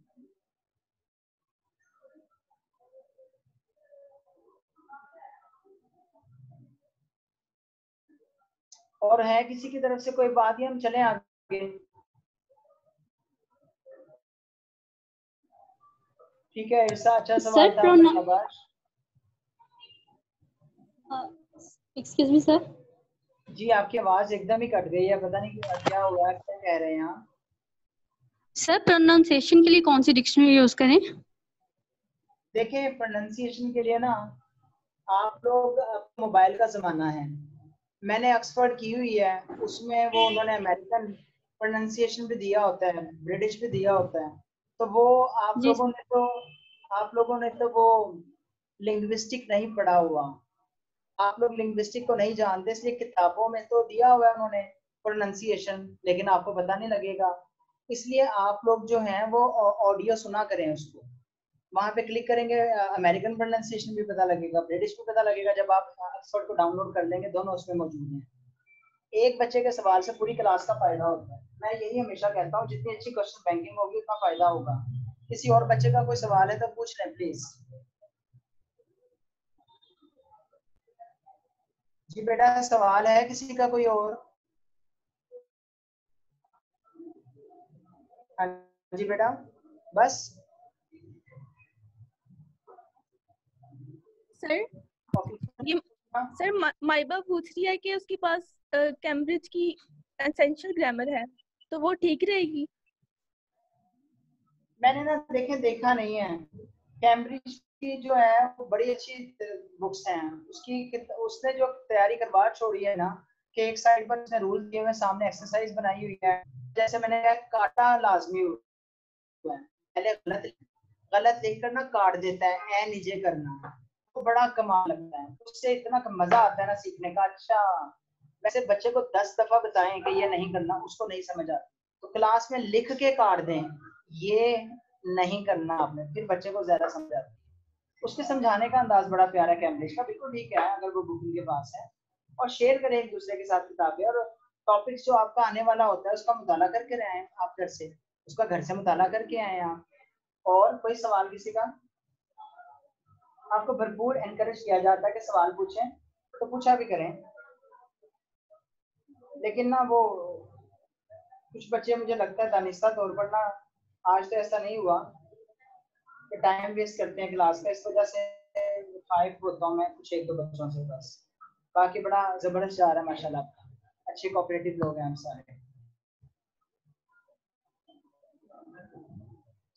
और है किसी की तरफ से कोई बात ही, हम चलें आगे। ठीक है, ऐसा अच्छा सवाल था शाबाश। Excuse me sir. जी, आपकी आवाज एकदम ही कट गई है, पता नहीं क्या हुआ, क्या कह रहे हैं आप? सर, प्रोनाउंसिएशन के लिए कौन सी डिक्शनरी यूज करें? देखिए, प्रोनाउंसिएशन के लिए ना आप लोग, मोबाइल का जमाना है, मैंने ऑक्सफोर्ड की हुई है, उसमें वो उन्होंने अमेरिकन प्रोनाउंसिएशन भी दिया होता है, ब्रिटिश भी दिया होता है। तो वो आप लोगों ने तो वो लिंग्विस्टिक नहीं पढ़ा हुआ, आप लोग लिंग्विस्टिक को नहीं जानते, इसलिए किताबों में तो दिया हुआ है उन्होंने प्रोनाउंसिएशन, लेकिन आपको पता नहीं लगेगा। इसलिए आप लोग जो हैं वो ऑडियो सुना करें उसको, वहां पे क्लिक करेंगे, अमेरिकन प्रोनाउंसिएशन भी पता लगेगा, ब्रिटिश भी पता लगेगा। जब आप ऑक्सफोर्ड को डाउनलोड कर लेंगे, दोनों उसमें मौजूद हैं। एक बच्चे के सवाल से पूरी क्लास का फायदा होता है। मैं यही हमेशा कहता हूँ, जितनी अच्छी क्वेश्चन बैंकिंग होगी उतना फायदा होगा। किसी और बच्चे का कोई सवाल है तो पूछ लें प्लीज। जी बेटा, सवाल है किसी का कोई और? हाँ जी बेटा, बस। सर माइबा पूछ रही है कि उसके पास कैम्ब्रिज की एसेंशियल ग्रामर है, तो वो ठीक रहेगी? मैंने ना देखा नहीं है। कैम्ब्रिज की जो है वो बड़ी अच्छी बुक्स हैं, उसने जो तैयारी करवा छोड़ी है ना, कि एक साइड पर उसने रूल दिए हुए, सामने एक्सरसाइज बनाई हुई है। जैसे मैंने कहा, काटा लाजमी हुआ है, पहले गलत लिखकर ना काट देता है, ए नीचे करना, तो बड़ा कमाल लगता है, उससे इतना मजा आता है ना सीखने का। अच्छा, वैसे बच्चे को 10 दफा बताएं कि ये नहीं करना, उसको नहीं समझ आता, तो क्लास में लिख के काट दें, ये नहीं करना आपने, फिर बच्चे को ज्यादा समझ आता है। उसके समझाने का अंदाज बड़ा प्यारा है कैम्ब्रिज का, बिल्कुल ठीक है अगर वो बुक के पास है। और शेयर करें एक दूसरे के साथ किताबें, और टॉपिक्स जो आपका आने वाला होता है उसका मुताला करके आए आप, घर से उसका घर से मुताला करके आए आप। और कोई सवाल किसी का? आपको भरपूर एनकरेज किया जाता है कि सवाल पूछें, तो पूछा भी करें। लेकिन ना वो कुछ बच्चे, मुझे लगता है दानिस्ता तौर पर ना, आज तो ऐसा नहीं हुआ कि टाइम वेस्ट करते हैं क्लास का, इस वजह से खाइफ होता हूँ मैं कुछ 1-2 बच्चों से बस। बाकी बड़ा जबरदस्त जा रहा है माशाल्लाह, अच्छे कोऑपरेटिव लोग हैं हम सारे।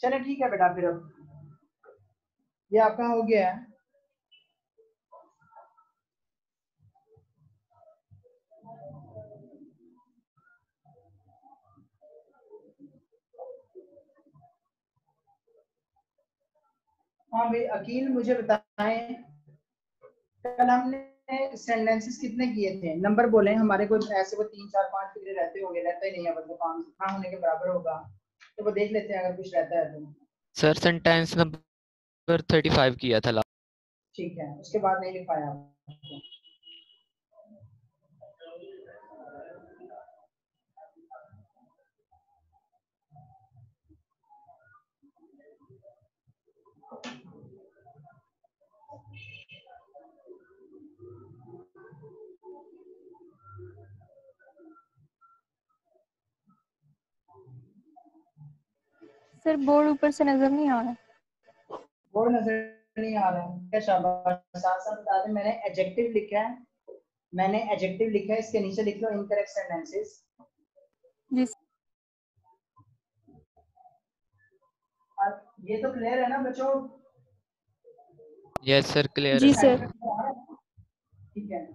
चले ठीक है बेटा, फिर अब ये आपका हो गया है। हाँ भाई अकील, मुझे बताएं, कल हमने सेंटेंसेस कितने किए थे? नंबर बोलें, हमारे कोई ऐसे कोई 3, 4, 5 फिक्रे रहते होंगे, रहता ही नहीं है, मतलब 5 हाँ होने के बराबर होगा, तो वो देख लेते हैं अगर कुछ रहता है तो। सर सेंटेंस नंबर 35 किया था। ठीक है, उसके बाद नहीं लिख पाया। सर बोर्ड ऊपर से नजर नहीं आ रहा। बोर्ड नजर नहीं आ रहा है क्या? शाबाश, साथ साथ बता दें मैंने एडजेक्टिव लिखा है, मैंने एडजेक्टिव लिखा है, इसके नीचे लिख लो इनकरेक्ट सेंटेंसेस। जी अब ये तो क्लियर है ना बच्चों? यस सर, क्लियर जी है। सर। ठीक है।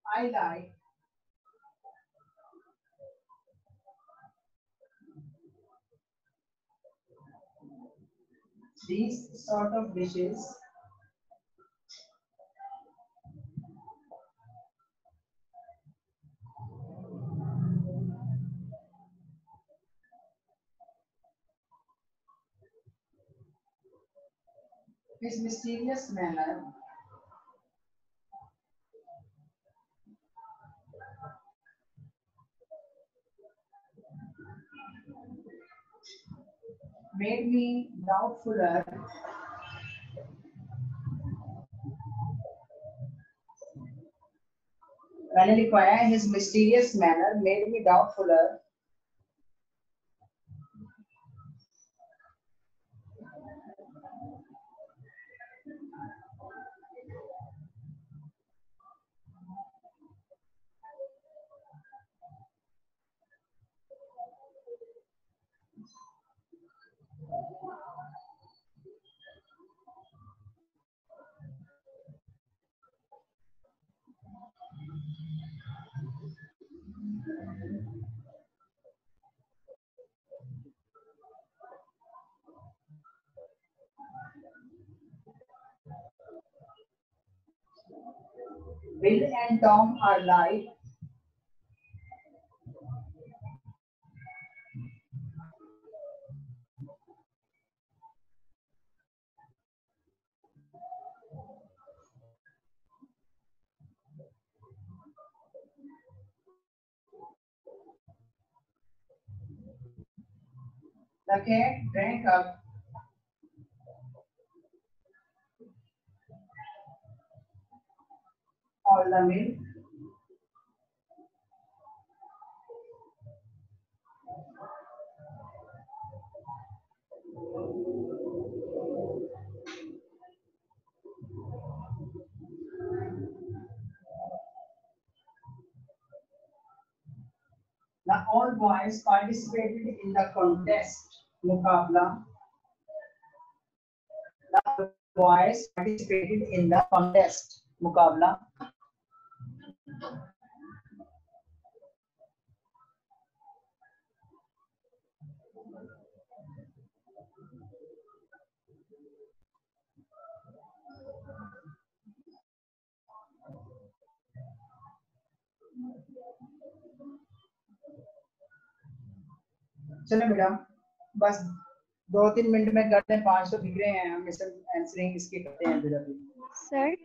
I like these sort of dishes his mysterious manner made me doubtfuler मैंने लिखवाया है his mysterious manner made me doubtfuler Bill and Tom are like the cat drank up all the milk. The all boys participated in the contest. Mukabla. The boys participated in the contest. Mukabla. चलो बेटा, बस 2-3 मिनट में करते हैं, 5 तो दिख रहे हैं, हम इसे आंसरिंग इसकी करते हैं बेटा। सर।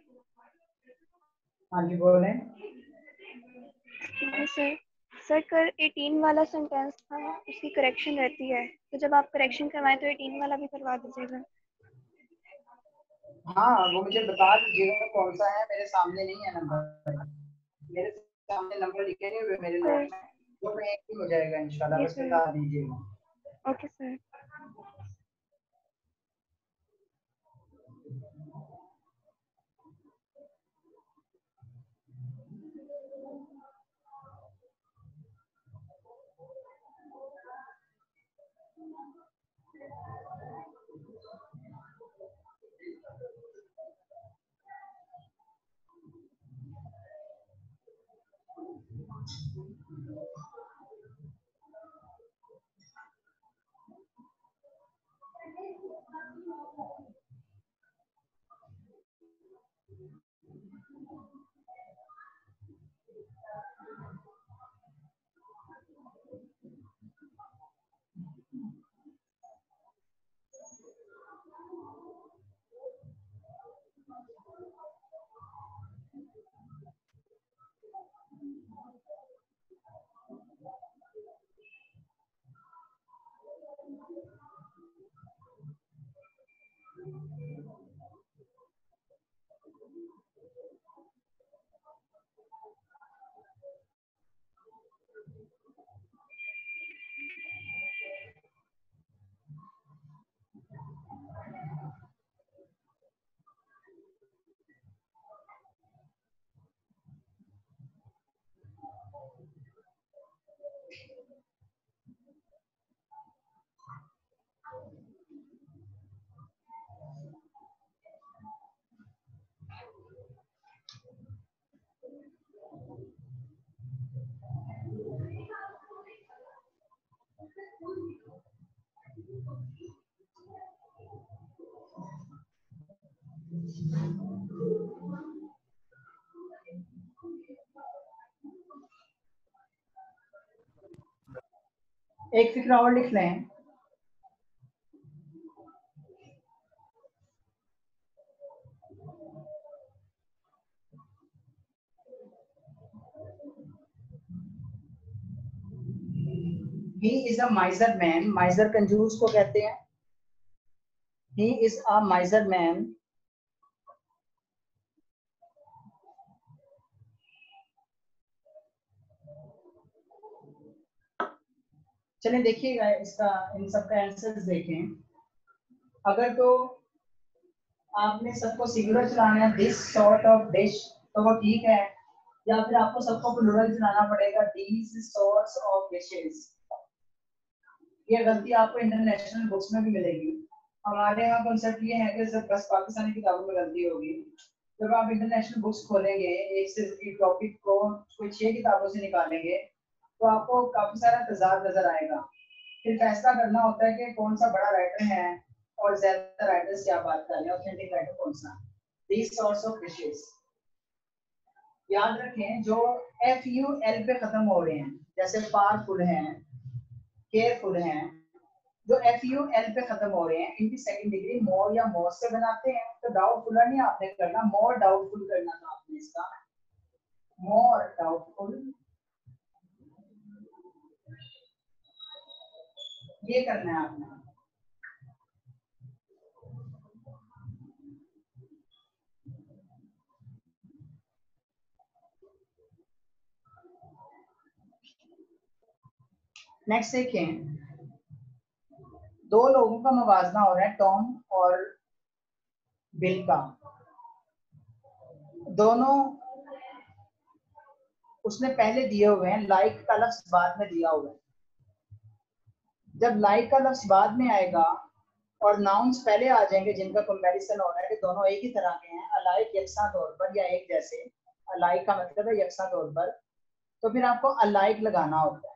हाँ जी बोलें। सर सर कल 18 वाला सेंटेंस था, उसकी करेक्शन रहती है, तो जब आप करेक्शन करवाएं तो 18 वाला भी करवा दीजिएगा। हाँ वो मुझे बता दीजिएगा कौन सा है, मेरे सामने नहीं है नंबर, मेरे सामने नंबर लिखे नहीं हुए मेरे नोट में, वो एक ही हो जाएगा इंशाल्लाह, बस बता दीजिएगा। Okay sir. एक फिक्र और लिख लें। He is a miser man. miser कंजूस को कहते हैं। He is a miser man. चलिए देखिएगा इसका, इन सबका आंसर्स देखें। अगर तो आपने सबको सिंगुलर चलाना है, दिस सॉर्ट ऑफ डिश, तो वो ठीक है, या फिर आपको सबको प्लूरल चलाना पड़ेगा, दीज सॉर्ट्स ऑफ डिशेस। ये गलती आपको इंटरनेशनल बुक्स में भी मिलेगी। हमारे यहाँ कॉन्सेप्ट ये है कि सिर्फ बस पाकिस्तानी किताबों में गलती होगी। जब आप इंटरनेशनल बुक्स खोलेंगे, एक से एक टॉपिक को कोई 6 किताबों से निकालेंगे, तो आपको काफी सारा तजाद नजर आएगा। फिर फैसला करना होता है कि कौन सा बड़ा राइटर है और ज्यादा राइटर्स क्या बात कर रहे हैं, ऑथेंटिक राइटर कौन सा। दीज सॉर्ट्स ऑफ डिशेस याद रखें, जो FUL पे खत्म हो रहे हैं, जैसे पावरफुल हैं, केयरफुल हैं, जो FUL पे खत्म हो रहे हैं, इनकी सेकंड डिग्री मोर या मोर से बनाते हैं। तो डाउटफुल नहीं आपने करना, मोर डाउटफुल करना था आपने इसका, मोर डाउटफुल, ये करना है आपने। नेक्स्ट देखें, 2 लोगों का मुवाजना हो रहा है, टॉम और बिल का। दोनों उसने पहले दिए हुए हैं, लाइक का लफ्ज बाद में दिया हुआ है। जब लाइक का लफ्ज बाद में आएगा और नाउन्स पहले आ जाएंगे जिनका कंपैरिजन हो रहा है कि दोनों एक ही तरह के हैं, अलाइक यकसा तौर पर या एक जैसे, अलाइक का मतलब है यकसा तौर पर, तो फिर आपको अलाइक लगाना होता है।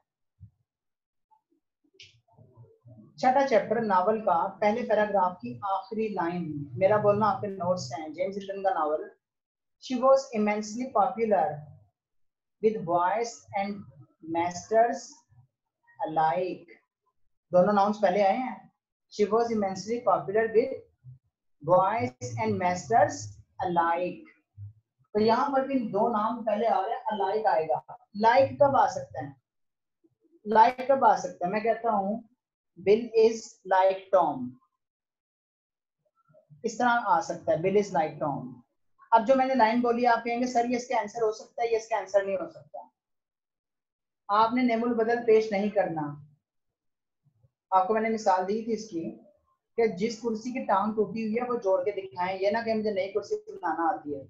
छठा चैप्टर नावल का पहले पैराग्राफ की आखिरी लाइन, मेरा बोलना आपके नोट्स हैं, जेम्स हिल्टन का novel. She was immensely popular with boys and masters alike, दोनों नाउन्स पहले आए हैं। She was immensely popular with boys and masters alike, तो यहाँ पर भी 2 नाम पहले आ रहे हैं, अलाइक आएगा। लाइक कब आ सकता है, लाइक कब आ सकता है? मैं कहता हूँ बिल इज लाइक टॉम, इस तरह आ सकता है, बिल इज लाइक टॉम। अब जो मैंने लाइन बोली आप कहेंगे सर ये इसका आंसर हो सकता है, ये इसका आंसर नहीं हो सकता। आपने नेमुल बदल पेश नहीं करना। आपको मैंने मिसाल दी थी इसकी कि जिस कुर्सी की टांग टूटी हुई है वो जोड़ के दिखाएं, ये ना कि मुझे नई कुर्सी बनाना आती है।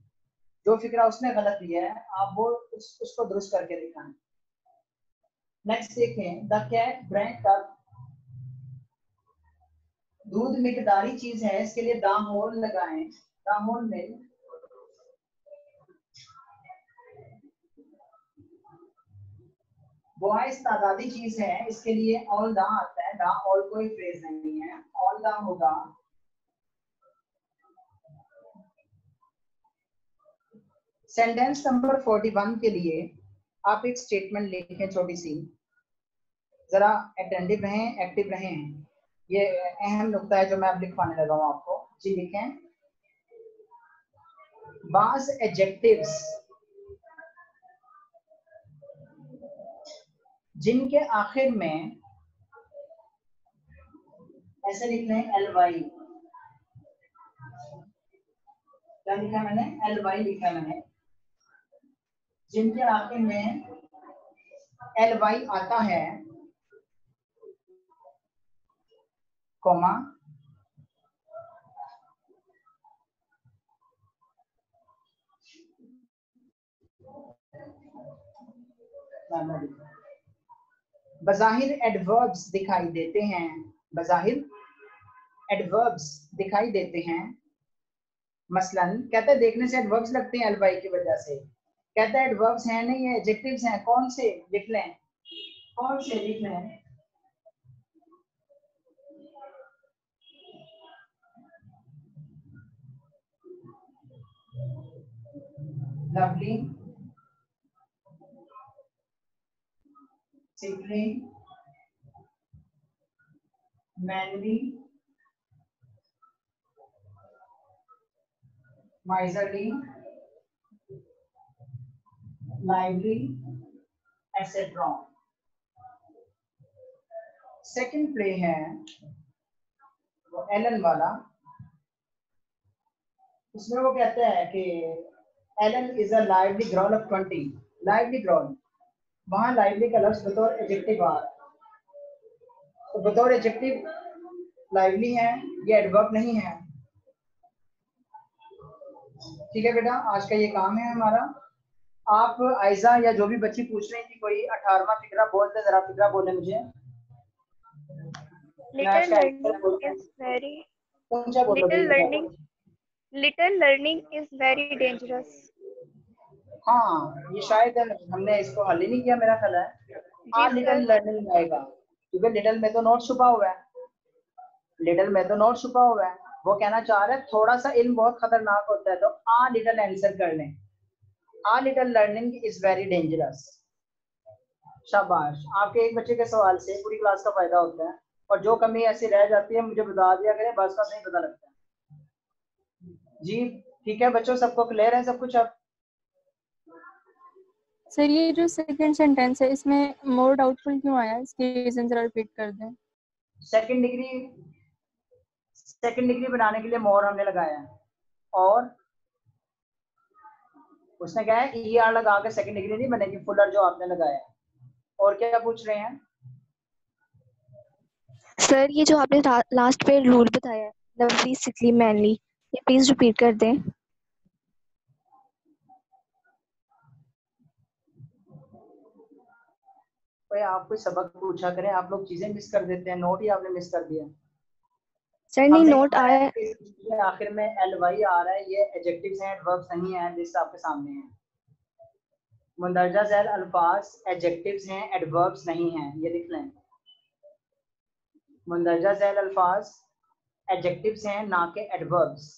जो फिक्रा उसने गलत दिया है आप वो उसको दुरुस्त करके दिखाएं। नेक्स्ट देखें, द कैट ड्रैंक कप, दूध मिकदारी चीज है, इसके लिए दामोल लगाएं, दामोल में बॉयज तादादी चीज है, इसके लिए ऑल दा आता है, दा ऑल कोई फ्रेज नहीं है, ऑल दा होगा। सेंटेंस नंबर 41 के लिए आप एक स्टेटमेंट लिखें छोटी सी, जरा अटेंटिव रहें, एक्टिव रहें, ये अहम नुकता है जो मैं अब लिखवाने लगा हूं आपको। जी लिखें, बाज एडजेक्टिव्स जिनके आखिर में ऐसे लिखना है ly, क्या लिखा मैंने? ly लिखा मैंने, जिनके आखिर में ly आता है कॉमा बज़ाहिर एडवर्ब्स दिखाई देते हैं, बज़ाहिर एडवर्ब्स दिखाई देते हैं। मसलन कहता है देखने से एडवर्ब्स लगते हैं ly की वजह से। कहता है एडवर्ब्स हैं नहीं, ये एडजेक्टिव्स हैं। कौन से लिख लें, कौन से लिख लें? Lovely, sickly, manly, miserly, lively, etc. Second play है वो एलन वाला। उसमें वो कहता है कि Alan is a lively growl of 20। Lively growl, वहां लाइवली का लफ्ज बतौर एडजेक्टिव आ रहा है, तो बतौर एडजेक्टिव लाइवली है, ये एडवर्ब नहीं है। ठीक है बेटा, आज का ये काम है हमारा। आप आयजा या जो भी बच्ची पूछ रही थी कोई 18वां फिक्रा बोल दे, जरा फिक्रा बोले मुझे। Little learning is very dangerous. हाँ, ये शायद हमने इसको हल ही नहीं किया, मेरा ख्याल है। लिटिल लर्निंग आएगा क्योंकि लिटिल में तो नोट छुपा हुआ है, लिटिल में तो नोट छुपा हुआ है। वो कहना चाह रहा है थोड़ा सा इल्म बहुत खतरनाक होता है, तो आ लिटिल आंसर कर लें। आ little learning is very dangerous. शाबाश, आपके एक बच्चे के सवाल से पूरी क्लास का फायदा होता है। और जो कमी ऐसी रह जाती है मुझे बता दिया करें, बस का नहीं पता लगता है जी। ठीक है बच्चों, सबको क्लियर है सब कुछ? अब सर ये जो सेकंड सेंटेंस है इसमें मोर डाउटफुल क्यों आया, इसकी रीजन जरा रिपीट कर दें। सेकंड डिग्री बनाने के लिए मोर हमने लगाया है, और उसने क्या है ई आर लगा के सेकंड डिग्री नहीं बनेगी, फुलर जो आपने लगाया है। और क्या पूछ रहे हैं सर? ये जो आपने लास्ट पे रूल बताया है, लवली, सिकली, मैनली, ये प्लीज रिपीट कर दें। भाई आप कोई सबक पूछा करें, आप लोग चीजें मिस कर देते हैं। नोट ही आपने मिस कर दिया सर। नहीं, नोट आया है। आखिर में एल वाई आ रहा है, ये एडजेक्टिव्स हैं, एडवर्ब्स नहीं है। लिस्ट आपके सामने है। मुंदरजा झैल अल्फाज एडजेक्टिव्स हैं, एडवर्ब्स नहीं हैं, ये लिख लें। मुंदरजा झैल अल्फाज एडजेक्टिव्स हैं, ना के एडवर्ब्स।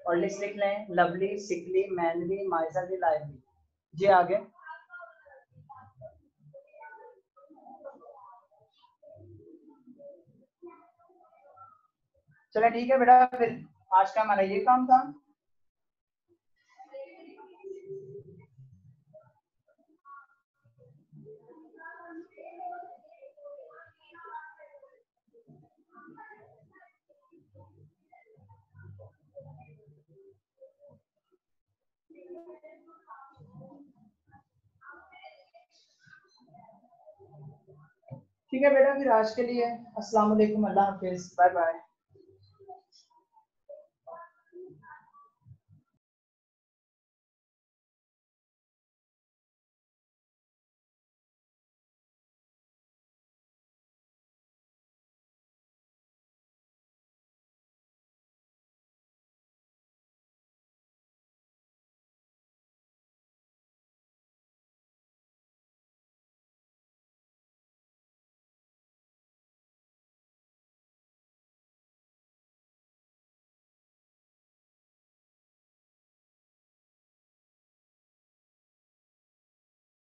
और लिस्ट लिख लें, lovely, sickly, mainly, miserly, lively. जी आगे। चलो ठीक है बेटा, फिर आज का हमारा ये काम था। ठीक है बेटा, फिर आज के लिए अस्सलाम वालेकुम, अल्लाह हाफिज, बाय बाय।